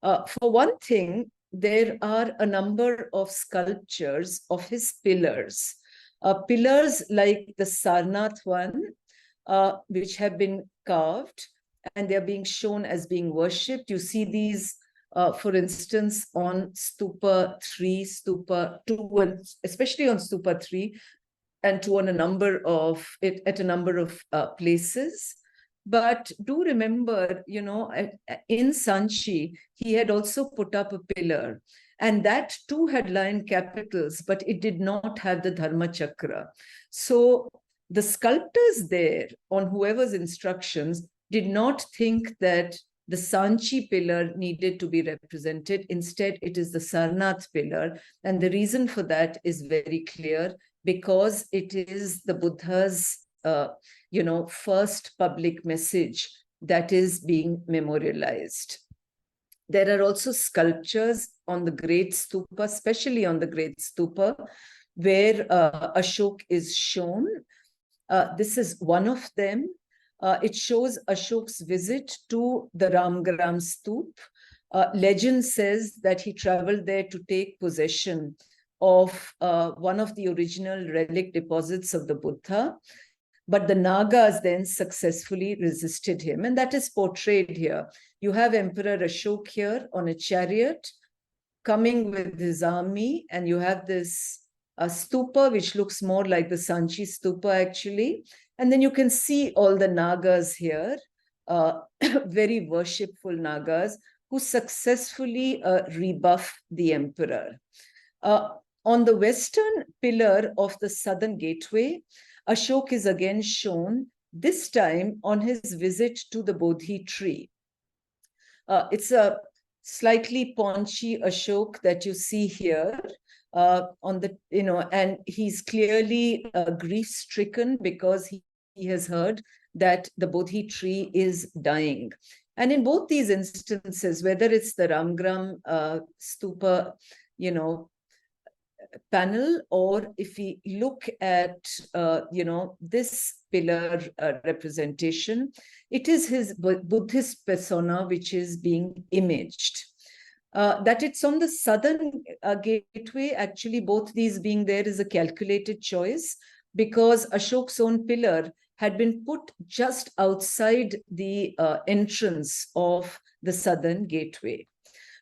For one thing, there are a number of sculptures of his pillars. Pillars like the Sarnath one, which have been carved, and they're being shown as being worshipped. You see these, for instance, on Stupa 3, Stupa 2, and especially on Stupa 3 and 2 on a number of at a number of places. But do remember, in Sanchi, he had also put up a pillar, and that too had lion capitals, but it did not have the Dharma Chakra. So the sculptors there, on whoever's instructions, did not think that the Sanchi pillar needed to be represented. Instead, it is the Sarnath pillar. And the reason for that is very clear, because it is the Buddha's first public message that is being memorialized. There are also sculptures on the Great Stupa, especially on the Great Stupa, where Ashok is shown. This is one of them. It shows Ashok's visit to the Ramgram Stup. Legend says that he traveled there to take possession of one of the original relic deposits of the Buddha. But the Nagas then successfully resisted him, and that is portrayed here. You have Emperor Ashok here on a chariot coming with his army, and you have this stupa, which looks more like the Sanchi stupa actually. And then you can see all the Nagas here, very worshipful Nagas, who successfully rebuff the emperor. On the western pillar of the southern gateway, Ashok is again shown, this time on his visit to the Bodhi tree. It's a slightly paunchy Ashok that you see here on the, and he's clearly grief-stricken because he has heard that the Bodhi tree is dying. And in both these instances, whether it's the Ramgram stupa, panel, or if we look at, this pillar representation, it is his Buddhist persona which is being imaged. That it's on the southern gateway, actually both these being there is a calculated choice, because Ashok's own pillar had been put just outside the entrance of the southern gateway.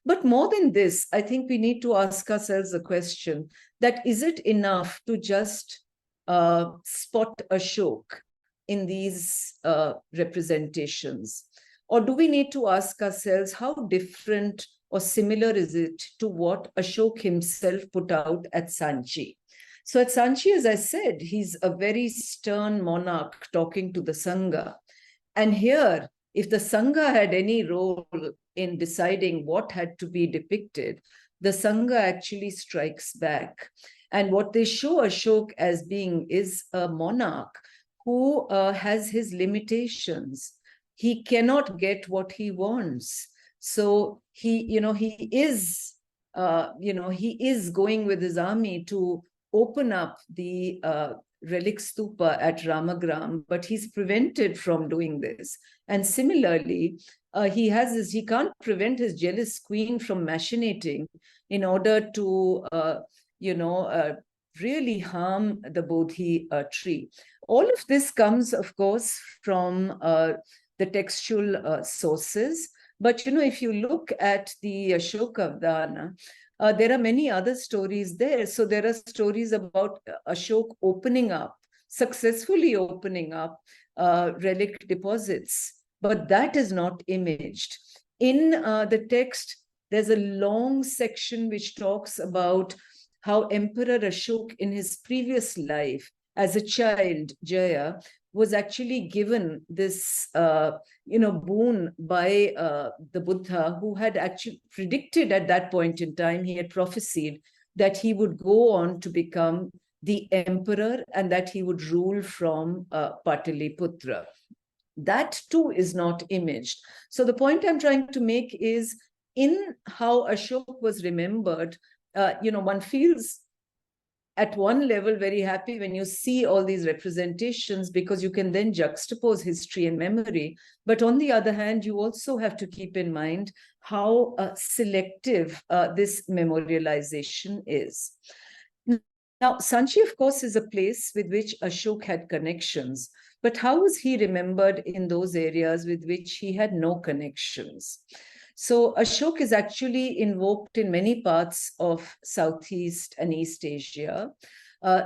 But more than this, I think we need to ask ourselves the question that is it enough to just spot Ashok in these representations? Or do we need to ask ourselves how different or similar is it to what Ashok himself put out at Sanchi? So at Sanchi, as I said, he's a very stern monarch talking to the Sangha. And here, if the Sangha had any role in deciding what had to be depicted, the Sangha actually strikes back. And what they show Ashok as being is a monarch who has his limitations. He cannot get what he wants. So he is going with his army to open up the relic stupa at Ramagram, but he's prevented from doing this. And similarly, he can't prevent his jealous queen from machinating in order to, really harm the Bodhi tree. All of this comes, of course, from the textual sources. But, if you look at the Ashokavadana, there are many other stories there. So there are stories about Ashok successfully opening up relic deposits, but that is not imaged. In the text, there's a long section which talks about how Emperor Ashok in his previous life as a child, Jaya, was actually given this boon by the Buddha, who had actually predicted at that point in time, he had prophesied that he would go on to become the emperor and that he would rule from Pataliputra. That too is not imaged. So the point I'm trying to make is in how Ashok was remembered, one feels at one level very happy when you see all these representations, because you can then juxtapose history and memory. But on the other hand, you also have to keep in mind how selective this memorialization is. Now, Sanchi, of course, is a place with which Ashok had connections, but how was he remembered in those areas with which he had no connections? So Ashok is actually invoked in many parts of Southeast and East Asia,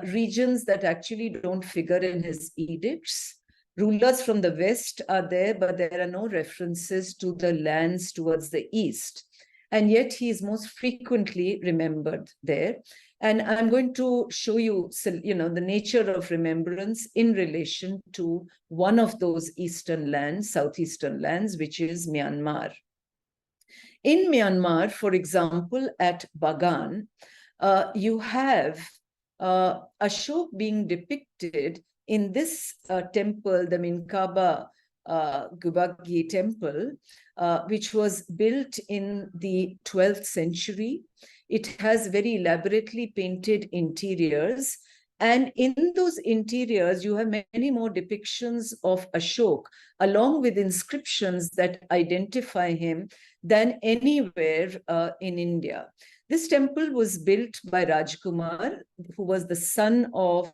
regions that actually don't figure in his edicts. Rulers from the West are there, but there are no references to the lands towards the East. And yet he is most frequently remembered there. And I'm going to show you, the nature of remembrance in relation to one of those eastern lands, southeastern lands, which is Myanmar. In Myanmar, for example, at Bagan, you have Ashok being depicted in this temple, the Minkaba Gubagi temple, which was built in the 12th century. It has very elaborately painted interiors. And in those interiors, you have many more depictions of Ashok, along with inscriptions that identify him than anywhere in India. This temple was built by Rajkumar, who was the son of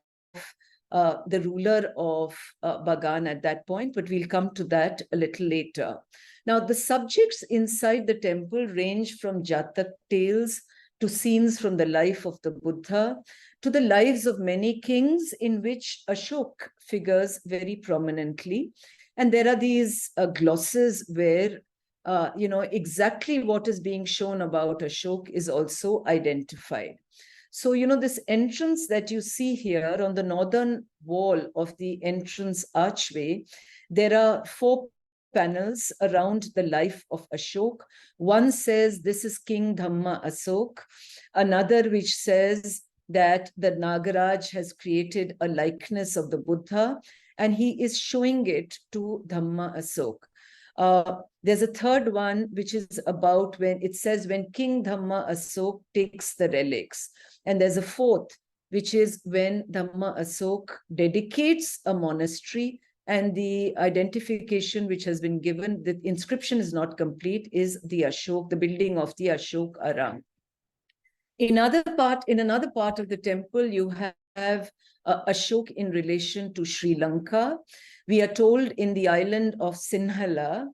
the ruler of Bagan at that point, but we'll come to that a little later. Now, the subjects inside the temple range from Jatak tales to scenes from the life of the Buddha, to the lives of many kings in which Ashok figures very prominently. And there are these glosses where, exactly what is being shown about Ashok is also identified. So, this entrance that you see here on the northern wall of the entrance archway, there are 4 panels around the life of Ashok. One says this is King Dhamma Asok, another which says that the Nagaraj has created a likeness of the Buddha and he is showing it to Dhamma Asok. There's a third one which is about when it says when King Dhamma Asok takes the relics. And there's a fourth which is when Dhamma Asok dedicates a monastery, and the identification which has been given, the inscription is not complete, is the Ashok, the building of the Ashok Aram. In another part of the temple, you have Ashok in relation to Sri Lanka. We are told in the island of Sinhala,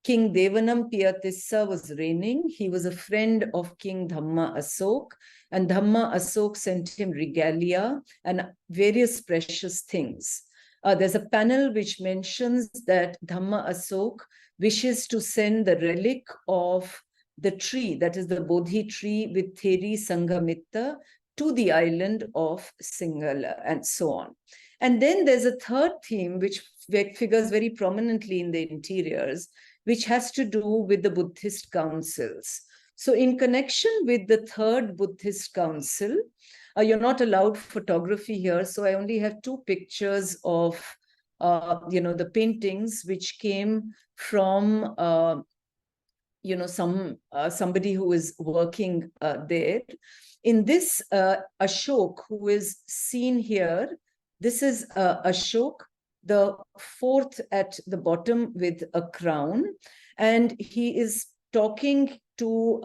King Devanam Piyatissa was reigning. He was a friend of King Dhamma Asok, and Dhamma Asok sent him regalia and various precious things. There's a panel which mentions that Dhamma Asok wishes to send the relic of the tree, that is the Bodhi tree with Theri Sangamitta, to the island of Singhala, and so on. And then there's a third theme which figures very prominently in the interiors, which has to do with the Buddhist councils. So in connection with the third Buddhist council, you're not allowed photography here, so I only have two pictures of the paintings which came from somebody who is working there. In this Ashok, who is seen here, this is Ashok, the fourth at the bottom with a crown, and he is talking to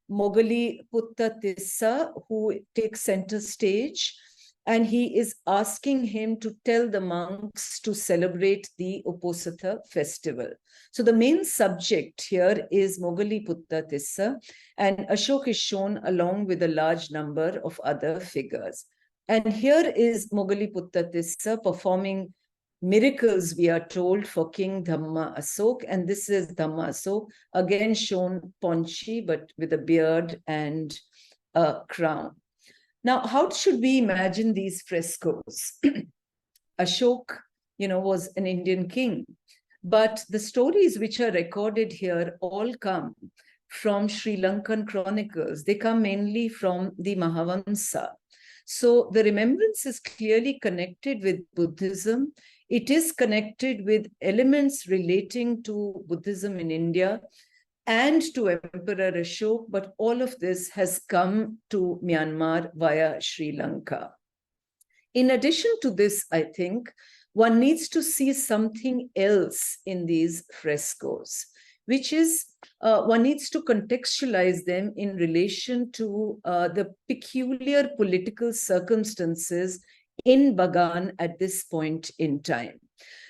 Mogali Putta Tissa, who takes center stage, and he is asking him to tell the monks to celebrate the Uposatha festival. So the main subject here is Mogali Putta Tissa, and Ashok is shown along with a large number of other figures. And here is Mogali Putta Tissa performing miracles, we are told, for King Dhamma Asok. And this is Dhamma Asok, again shown paunchy, but with a beard and a crown. Now, how should we imagine these frescoes? Ashok, was an Indian king, but the stories which are recorded here all come from Sri Lankan chronicles. They come mainly from the Mahavamsa. So the remembrance is clearly connected with Buddhism. It is connected with elements relating to Buddhism in India and to Emperor Ashok, but all of this has come to Myanmar via Sri Lanka. In addition to this, I think, one needs to see something else in these frescoes, which is one needs to contextualize them in relation to the peculiar political circumstances in Bagan at this point in time.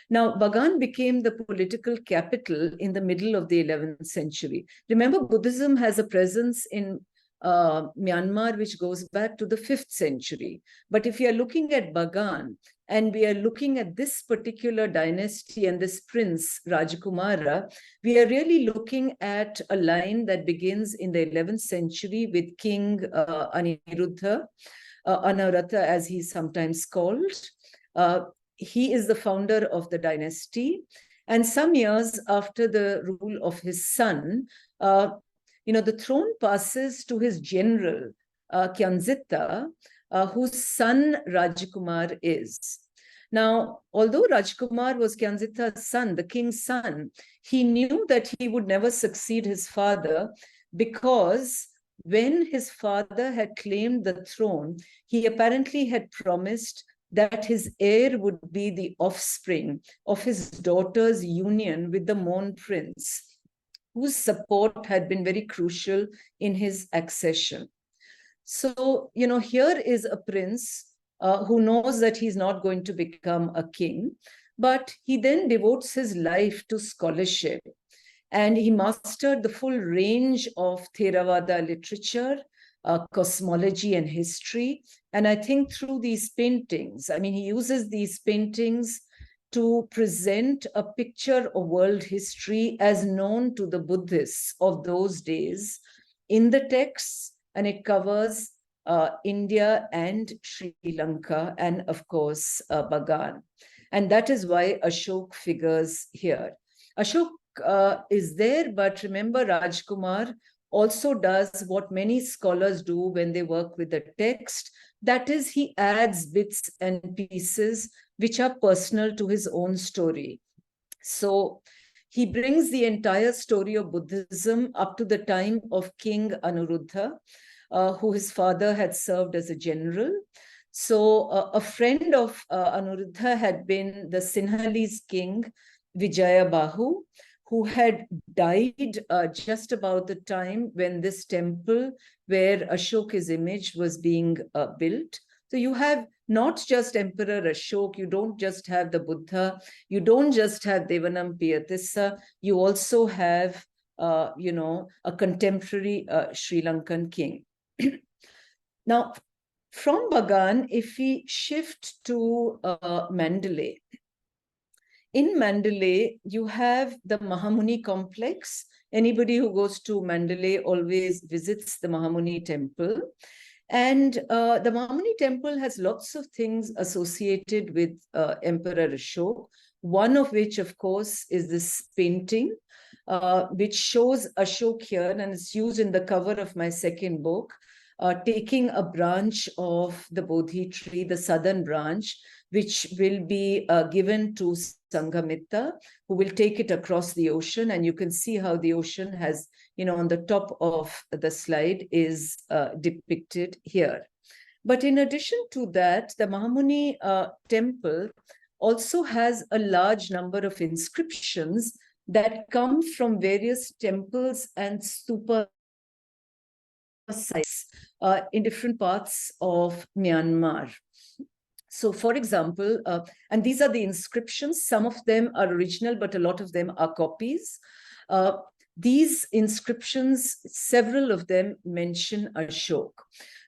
Now, Bagan became the political capital in the middle of the 11th century. Remember, Buddhism has a presence in Myanmar, which goes back to the 5th century. But if you are looking at Bagan, and we are looking at this particular dynasty and this prince, Rajakumara, we are really looking at a line that begins in the 11th century with King Aniruddha, Anarata, as he's sometimes called. He is the founder of the dynasty. And some years after the rule of his son, the throne passes to his general, Kyanzitta, whose son Rajkumar is. Now, although Rajkumar was Kyanzitta's son, the king's son, he knew that he would never succeed his father, because when his father had claimed the throne, he apparently had promised that his heir would be the offspring of his daughter's union with the Mon prince, whose support had been very crucial in his accession. So, here is a prince who knows that he's not going to become a king, but he then devotes his life to scholarship. And he mastered the full range of Theravada literature, cosmology and history. And I think through these paintings, he uses these paintings to present a picture of world history as known to the Buddhists of those days in the texts, and it covers India and Sri Lanka and, of course, Bagan. And that is why Ashok figures here. Ashok is there, but remember, Rajkumar also does what many scholars do when they work with the text. That is, he adds bits and pieces which are personal to his own story. So he brings the entire story of Buddhism up to the time of King Anuruddha, who his father had served as a general. So a friend of Anuruddha had been the Sinhalese king, Vijayabahu, who had died just about the time when this temple where Ashoka's image was being built. So you have not just Emperor Ashok, you don't just have the Buddha, you don't just have Devanam Piyatissa, you also have, a contemporary Sri Lankan king. Now, from Bagan, if we shift to Mandalay, in Mandalay, you have the Mahamuni complex. Anybody who goes to Mandalay always visits the Mahamuni temple. And the Mahamuni temple has lots of things associated with Emperor Ashok, one of which, of course, is this painting, which shows Ashok here, and it's used in the cover of my second book, taking a branch of the Bodhi tree, the southern branch, which will be given to Sanghamitra, who will take it across the ocean. And you can see how the ocean has, on the top of the slide is depicted here. But in addition to that, the Mahamuni temple also has a large number of inscriptions that come from various temples and stupa sites in different parts of Myanmar. So, for example, and these are the inscriptions. Some of them are original, but a lot of them are copies. These inscriptions, several of them mention Ashok.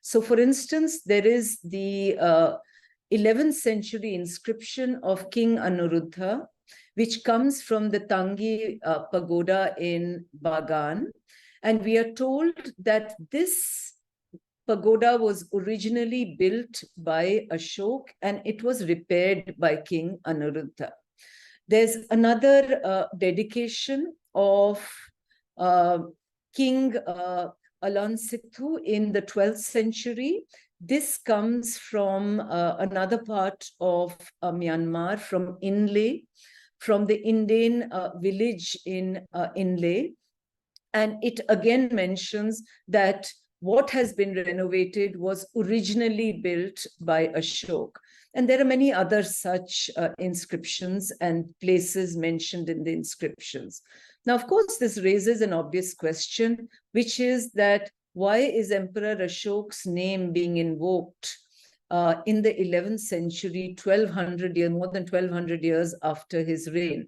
So, for instance, there is the 11th century inscription of King Anuruddha, which comes from the Tangi pagoda in Bagan. And we are told that this pagoda was originally built by Ashok and it was repaired by King Anuruddha. There's another dedication of King Alansithu in the 12th century. This comes from another part of Myanmar, from Inle, from the Indian village in Inle. And it again mentions that what has been renovated was originally built by Ashok. And there are many other such inscriptions and places mentioned in the inscriptions. Now, of course, this raises an obvious question, which is that why is Emperor Ashok's name being invoked in the 11th century, 1200 years, more than 1200 years after his reign?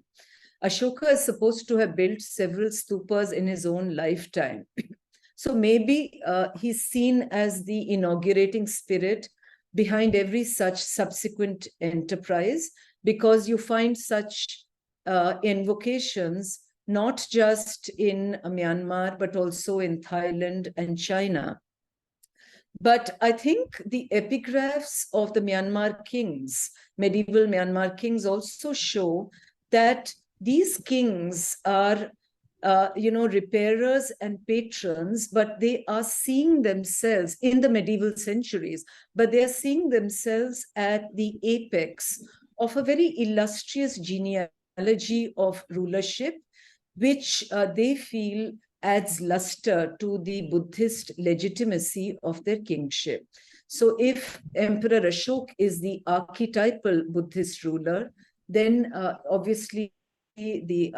Ashoka is supposed to have built several stupas in his own lifetime. So maybe he's seen as the inaugurating spirit behind every such subsequent enterprise, because you find such invocations not just in Myanmar, but also in Thailand and China. But I think the epigraphs of the Myanmar kings, medieval Myanmar kings, also show that these kings are repairers and patrons, but they are seeing themselves in the medieval centuries, but they are seeing themselves at the apex of a very illustrious genealogy of rulership, which they feel adds luster to the Buddhist legitimacy of their kingship. So if Emperor Ashok is the archetypal Buddhist ruler, then obviously the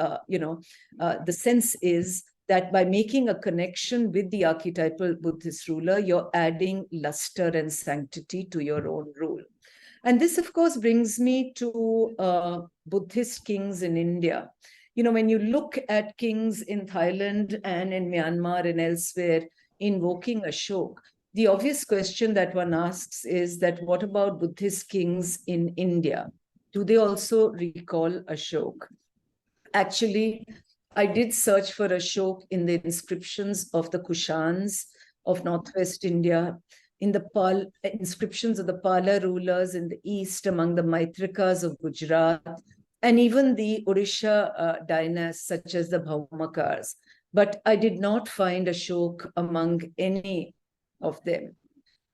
sense is that by making a connection with the archetypal Buddhist ruler, you're adding luster and sanctity to your own rule. And this, of course, brings me to Buddhist kings in India. When you look at kings in Thailand and in Myanmar and elsewhere invoking Ashok, the obvious question that one asks is that what about Buddhist kings in India? Do they also recall Ashok? Actually, I did search for Ashok in the inscriptions of the Kushans of Northwest India, in the inscriptions of the Pala rulers in the east, among the Maitrikas of Gujarat, and even the Odisha dynasts, such as the Bhaumakars. But I did not find Ashok among any of them.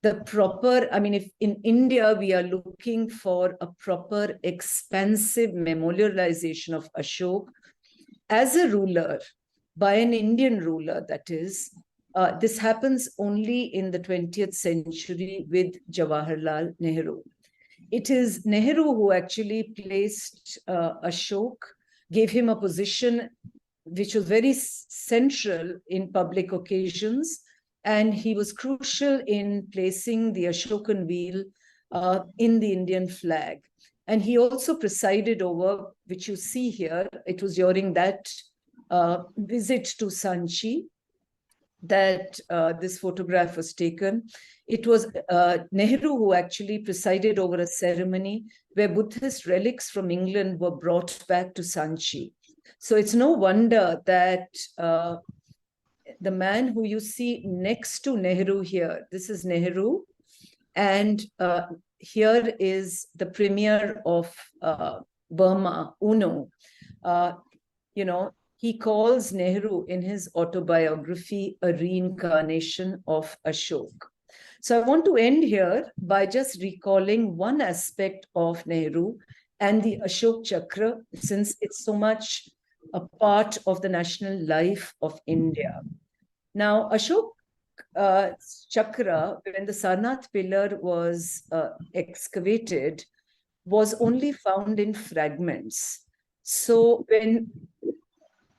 The proper, I mean, if in India we are looking for a proper expansive memorialization of Ashok as a ruler, by an Indian ruler, that is, this happens only in the 20th century with Jawaharlal Nehru. It is Nehru who actually placed Ashok, gave him a position which was very central in public occasions, and he was crucial in placing the Ashokan wheel in the Indian flag. And he also presided over, which you see here, it was during that visit to Sanchi that this photograph was taken. It was Nehru who actually presided over a ceremony where Buddhist relics from England were brought back to Sanchi. So it's no wonder that the man who you see next to Nehru here, this is Nehru, and here is the premier of Burma, UNO. He calls Nehru in his autobiography a reincarnation of Ashok. So I want to end here by just recalling one aspect of Nehru and the Ashok Chakra, since it's so much a part of the national life of India. Now, Ashok Chakra, when the Sarnath pillar was excavated, was only found in fragments. So when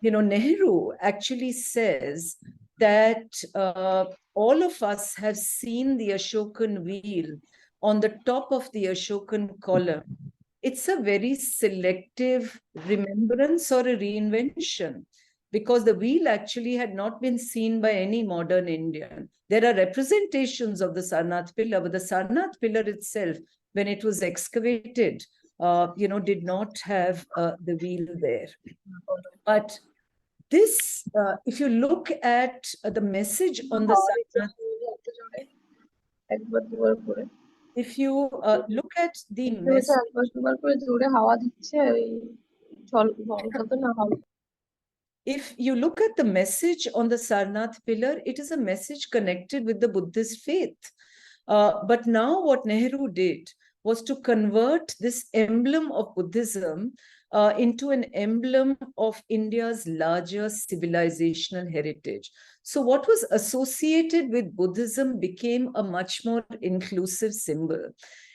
Nehru actually says that all of us have seen the Ashokan wheel on the top of the Ashokan column, it's a very selective remembrance or a reinvention, because the wheel actually had not been seen by any modern Indian. There are representations of the Sarnath pillar, but the Sarnath pillar itself, when it was excavated, did not have the wheel there. But this, if you look at the message on the Sarnath, if you look at the message, if you look at the message on the Sarnath pillar, it is a message connected with the Buddhist faith. But now what Nehru did was to convert this emblem of Buddhism into an emblem of India's larger civilizational heritage. So what was associated with Buddhism became a much more inclusive symbol.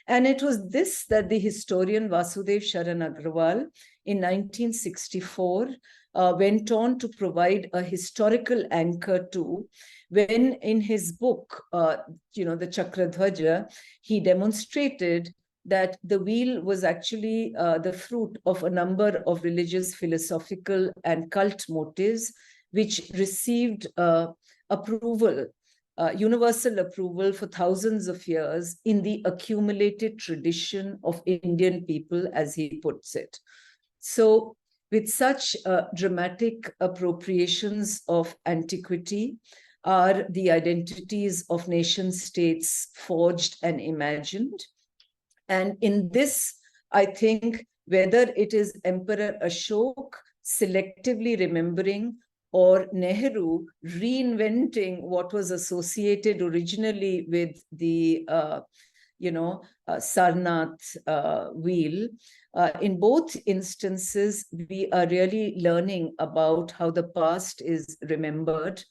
And it was this that the historian Vasudev Sharan Agrawal in 1964 went on to provide a historical anchor to, when in his book, the Chakradhwaja, he demonstrated that the wheel was actually the fruit of a number of religious, philosophical, and cult motives, which received approval, universal approval for thousands of years in the accumulated tradition of Indian people, as he puts it. So with such dramatic appropriations of antiquity are the identities of nation states forged and imagined. And in this, I think, whether it is Emperor Ashok selectively remembering or Nehru reinventing what was associated originally with the Sarnath wheel, in both instances, we are really learning about how the past is remembered,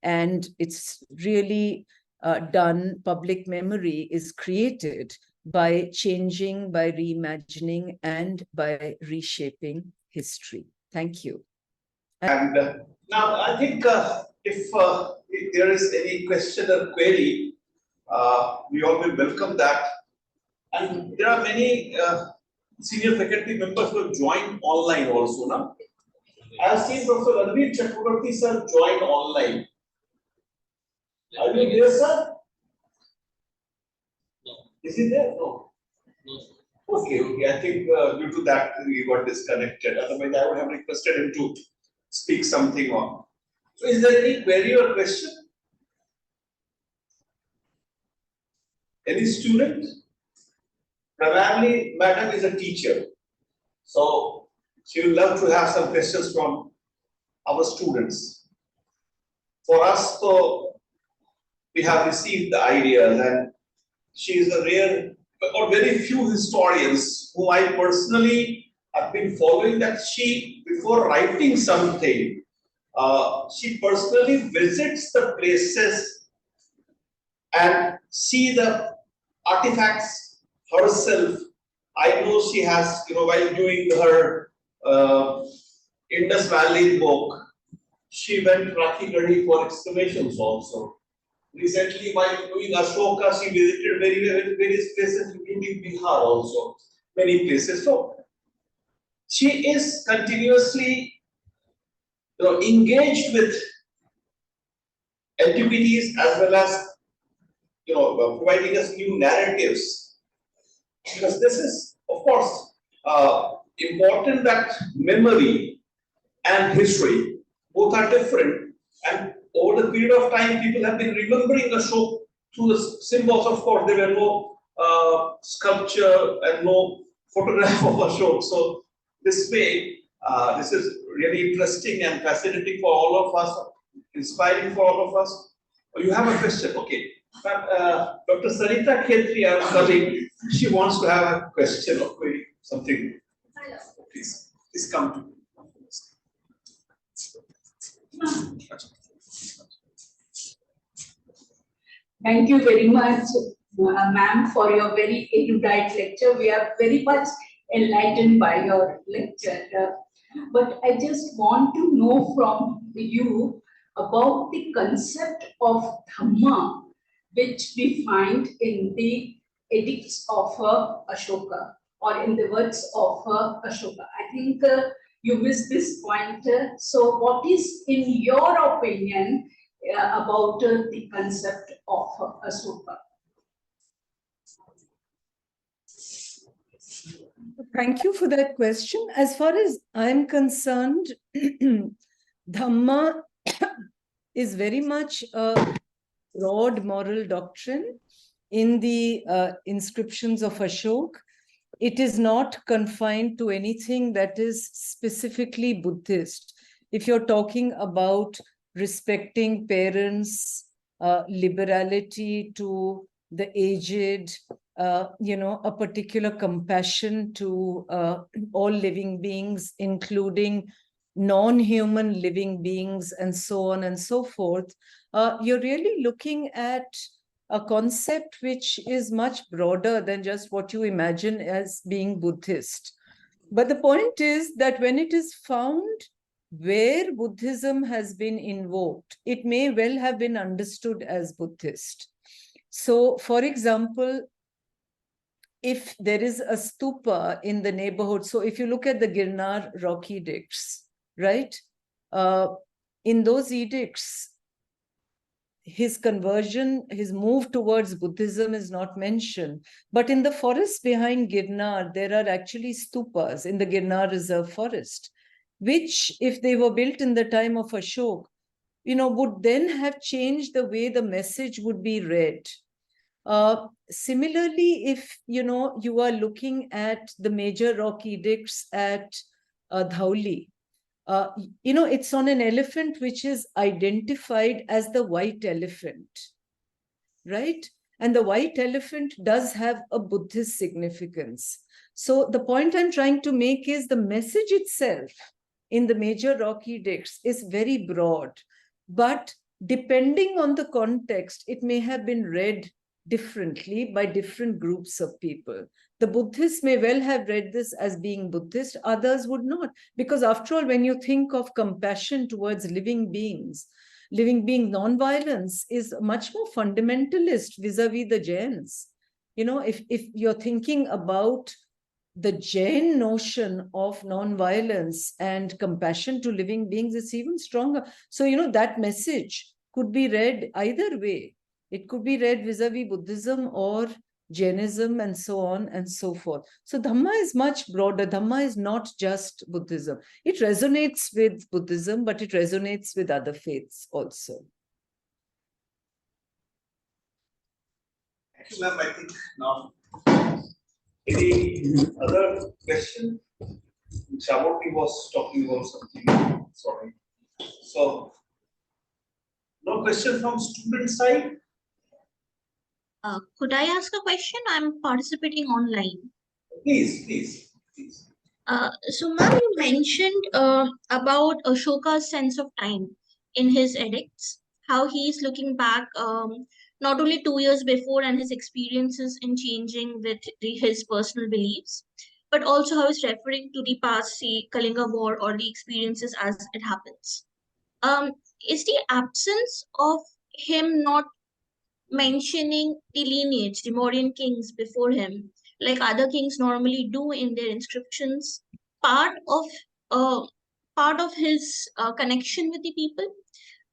and it's really done, public memory is created by changing, by reimagining, and by reshaping history. Thank you. And now I think if there is any question or query, we all will welcome that. And there are many senior faculty members who have joined online also. Now, I have seen Professor Ranveer Chakrabarti sir joined online. Are you there, sir? Is he there? No. Okay. I think due to that we got disconnected. Otherwise, I would have requested him to speak something on. So, is there any query or question? Any student? Primarily, madam is a teacher. So, she will love to have some questions from our students. For us, so we have received the ideas, and she is a rare or very few historians whom I personally have been following, that she, before writing something, she personally visits the places and see the artifacts herself. I know she has, while doing her Indus Valley book, she went Rakhi Garhi for excavations also. Recently, while doing Ashoka, she visited various places, including Bihar also, many places. So she is continuously, engaged with antiquities, as well as, providing us new narratives. Because this is, of course, important, that memory and history both are different, and over the period of time people have been remembering Ashok through the symbols. Of course, there were no sculpture and no photograph of Ashok. So this way, this is really interesting and fascinating for all of us, inspiring for all of us. Oh, you have a question? Okay. Dr. Sarita Khetri, our colleague, she wants to have a question or query, something. Please come to me. Thank you very much, ma'am, for your very erudite lecture. We are very much enlightened by your lecture. But I just want to know from you about the concept of Dhamma, which we find in the edicts of Ashoka, or in the words of Ashoka. I think you missed this point. So what is, in your opinion, about the concept of Ashoka? Thank you for that question. As far as I'm concerned, Dhamma is very much a broad moral doctrine in the inscriptions of Ashok. It is not confined to anything that is specifically Buddhist. If you're talking about respecting parents, liberality to the aged, a particular compassion to all living beings, including non-human living beings, and so on and so forth, you're really looking at a concept which is much broader than just what you imagine as being Buddhist. But the point is that when it is found where Buddhism has been invoked, it may well have been understood as Buddhist. So, for example, if there is a stupa in the neighborhood, so if you look at the Girnar rock edicts, right? In those edicts, his conversion, his move towards Buddhism is not mentioned. But in the forest behind Girnar, there are actually stupas in the Girnar Reserve Forest, which, if they were built in the time of Ashok, would then have changed the way the message would be read. Similarly, if you are looking at the major rock edicts at Dhauli, it's on an elephant which is identified as the white elephant, right? And the white elephant does have a Buddhist significance. So the point I'm trying to make is the message itself in the major rock edicts is very broad, but depending on the context, it may have been read differently by different groups of people. The Buddhists may well have read this as being Buddhist, others would not. Because after all, when you think of compassion towards living beings, non-violence is much more fundamentalist vis-a-vis the Jains. If you're thinking about the Jain notion of non-violence and compassion to living beings, it's even stronger. So, that message could be read either way. It could be read vis-a-vis Buddhism or Jainism, and so on and so forth. So Dhamma is much broader. Dhamma is not just Buddhism. It resonates with Buddhism, but it resonates with other faiths also. Thank you, ma'am. I think now, any other question? Shaboti was talking about something. Sorry. So, no question from student side? Could I ask a question? I'm participating online. Please. So, ma'am, you mentioned about Ashoka's sense of time in his edicts, how he's looking back not only 2 years before and his experiences in changing with his personal beliefs, but also how he's referring to the past, say, Kalinga War or the experiences as it happens. Is the absence of him not mentioning the lineage, the Mauryan kings before him, like other kings normally do in their inscriptions, part of uh, part of his connection with the people,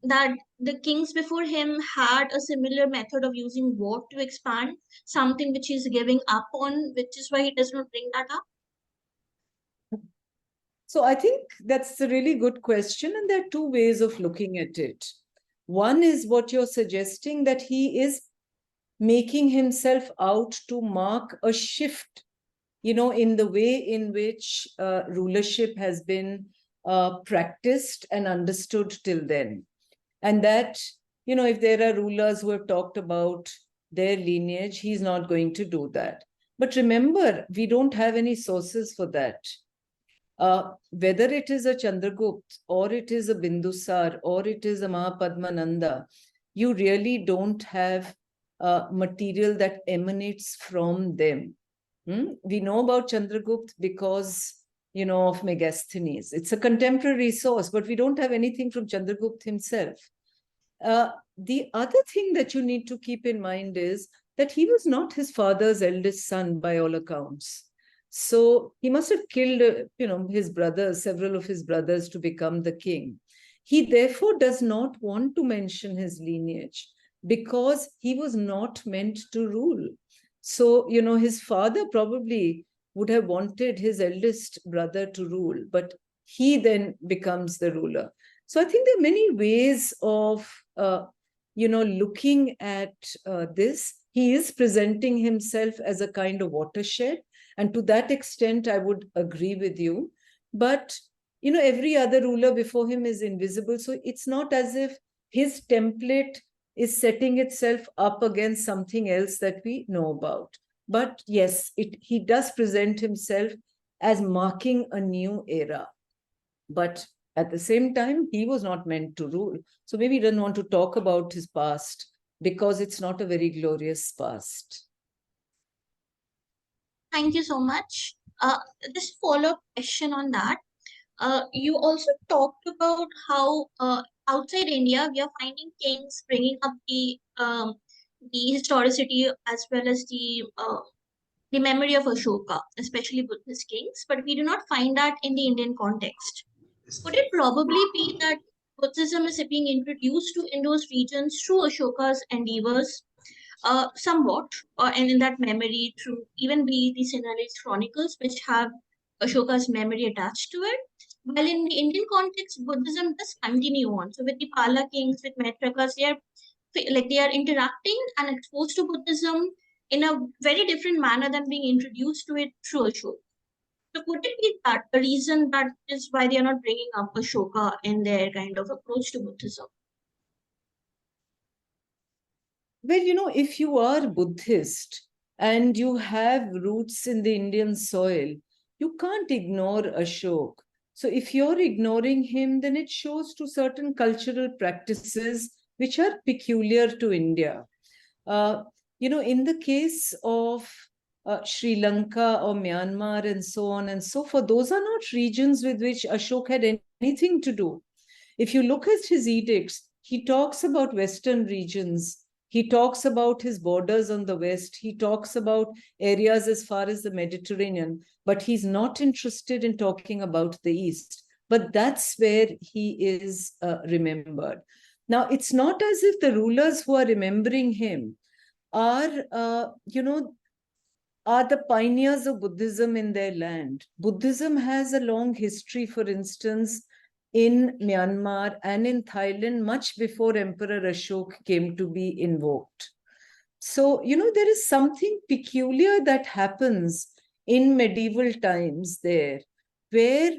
that the kings before him had a similar method of using war to expand, something which he's giving up on, which is why he does not bring that up. So I think that's a really good question, and there are two ways of looking at it. One is what you're suggesting, that he is making himself out to mark a shift, in the way in which rulership has been practiced and understood till then. And that, if there are rulers who have talked about their lineage, he's not going to do that. But remember, we don't have any sources for that. Whether it is a Chandragupta or it is a Bindusar or it is a Mahapadmananda, you really don't have material that emanates from them. We know about Chandragupta because, of Megasthenes. It's a contemporary source, but we don't have anything from Chandragupta himself. The other thing that you need to keep in mind is that he was not his father's eldest son by all accounts. So he must have killed, his brothers, several of his brothers, to become the king. He therefore does not want to mention his lineage because he was not meant to rule. So, his father probably would have wanted his eldest brother to rule, but he then becomes the ruler. So I think there are many ways of, looking at this. He is presenting himself as a kind of watershed. And to that extent, I would agree with you. But, every other ruler before him is invisible. So it's not as if his template is setting itself up against something else that we know about. But yes, he does present himself as marking a new era. But at the same time, he was not meant to rule. So maybe he doesn't want to talk about his past because it's not a very glorious past. Thank you so much. Just follow-up question on that. You also talked about how outside India we are finding kings bringing up the historicity as well as the memory of Ashoka, especially Buddhist kings, but we do not find that in the Indian context. Could it probably be that Buddhism is being introduced in those regions through Ashoka's endeavors, somewhat, and in that memory through even the Sinhalese chronicles, which have Ashoka's memory attached to it? While in the Indian context, Buddhism does continue on. So with the Pala kings, with Maitrakas, they are interacting and exposed to Buddhism in a very different manner than being introduced to it through Ashoka. So could it be that the reason that is why they are not bringing up Ashoka in their kind of approach to Buddhism? Well, if you are Buddhist and you have roots in the Indian soil, you can't ignore Ashok. So if you're ignoring him, then it shows to certain cultural practices which are peculiar to India. In the case of Sri Lanka or Myanmar and so on and so forth, those are not regions with which Ashok had anything to do. If you look at his edicts, he talks about Western regions. He talks about his borders on the West. He talks about areas as far as the Mediterranean, but he's not interested in talking about the East. But that's where he is remembered. Now, it's not as if the rulers who are remembering him are, are the pioneers of Buddhism in their land. Buddhism has a long history, for instance, in Myanmar and in Thailand, much before Emperor Ashok came to be invoked. So, there is something peculiar that happens in medieval times there where,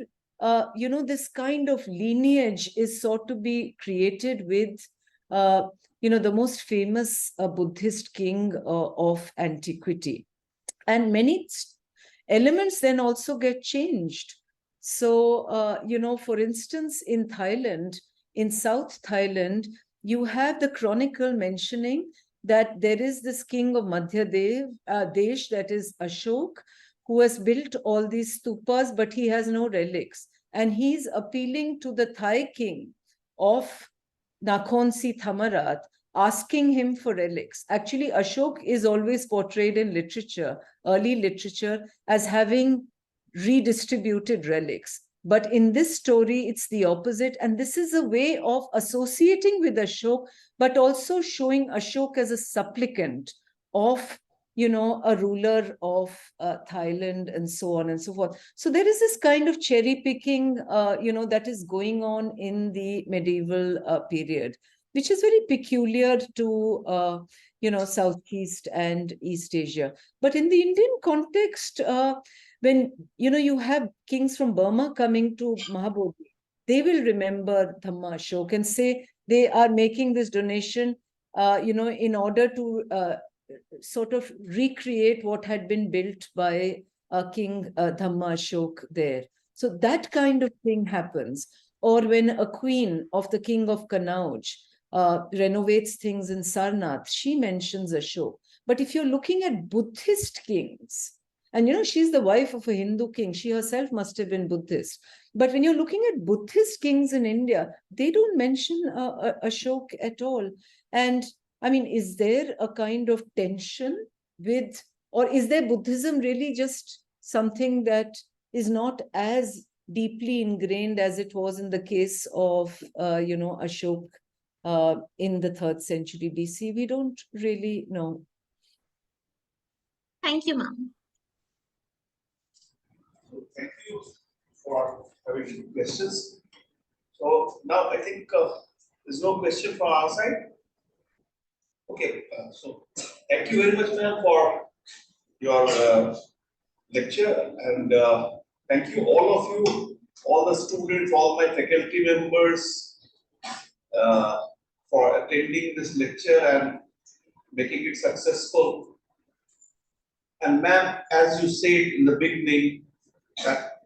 this kind of lineage is sought to be created with, the most famous Buddhist king of antiquity. And many elements then also get changed. So, for instance, in Thailand, in South Thailand, you have the chronicle mentioning that there is this king of Madhya Desh, that is Ashok, who has built all these stupas, but he has no relics. And he's appealing to the Thai king of Nakhon-Si Thammarat, asking him for relics. Actually, Ashok is always portrayed in literature, early literature, as having redistributed relics. But in this story, it's the opposite. And this is a way of associating with Ashok, but also showing Ashok as a supplicant of, a ruler of Thailand, and so on and so forth. So there is this kind of cherry picking, that is going on in the medieval period, which is very peculiar to, Southeast and East Asia. But in the Indian context, when, you have kings from Burma coming to Mahabodhi, they will remember Dhamma Ashok and say they are making this donation, in order to sort of recreate what had been built by King Dhamma Ashok there. So that kind of thing happens. Or when a queen of the king of Kanauj renovates things in Sarnath, she mentions Ashok. But if you're looking at Buddhist kings, and she's the wife of a Hindu king, she herself must have been Buddhist. But when you're looking at Buddhist kings in India, they don't mention Ashok at all. And I mean, is there a kind of tension with, or is there Buddhism really just something that is not as deeply ingrained as it was in the case of, Ashok in the 3rd century BC? We don't really know. Thank you, ma'am. Thank you for having questions. So now I think there's no question from our side. Okay, so thank you very much, ma'am, for your lecture, and thank you all of you, all the students, all my faculty members, for attending this lecture and making it successful. And ma'am, as you said in the beginning, that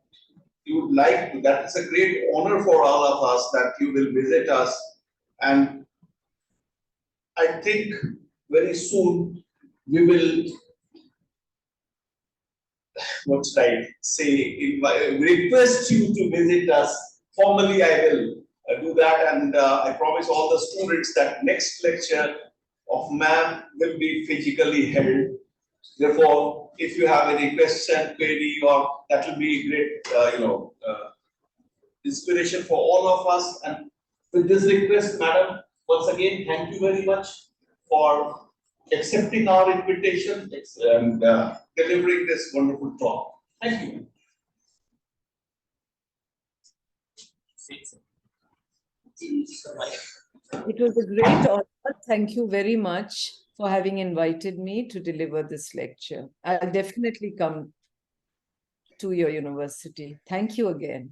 you would like to, that is a great honor for all of us that you will visit us, and I think very soon we will, what should I say, request you to visit us. Formally, I will do that, and I promise all the students that next lecture of ma'am will be physically held. Therefore, if you have any question, query, or that will be great, inspiration for all of us. And with this request, madam, once again, thank you very much for accepting our invitation and delivering this wonderful talk. Thank you. It was a great honor. Thank you very much for having invited me to deliver this lecture. I'll definitely come to your university. Thank you again.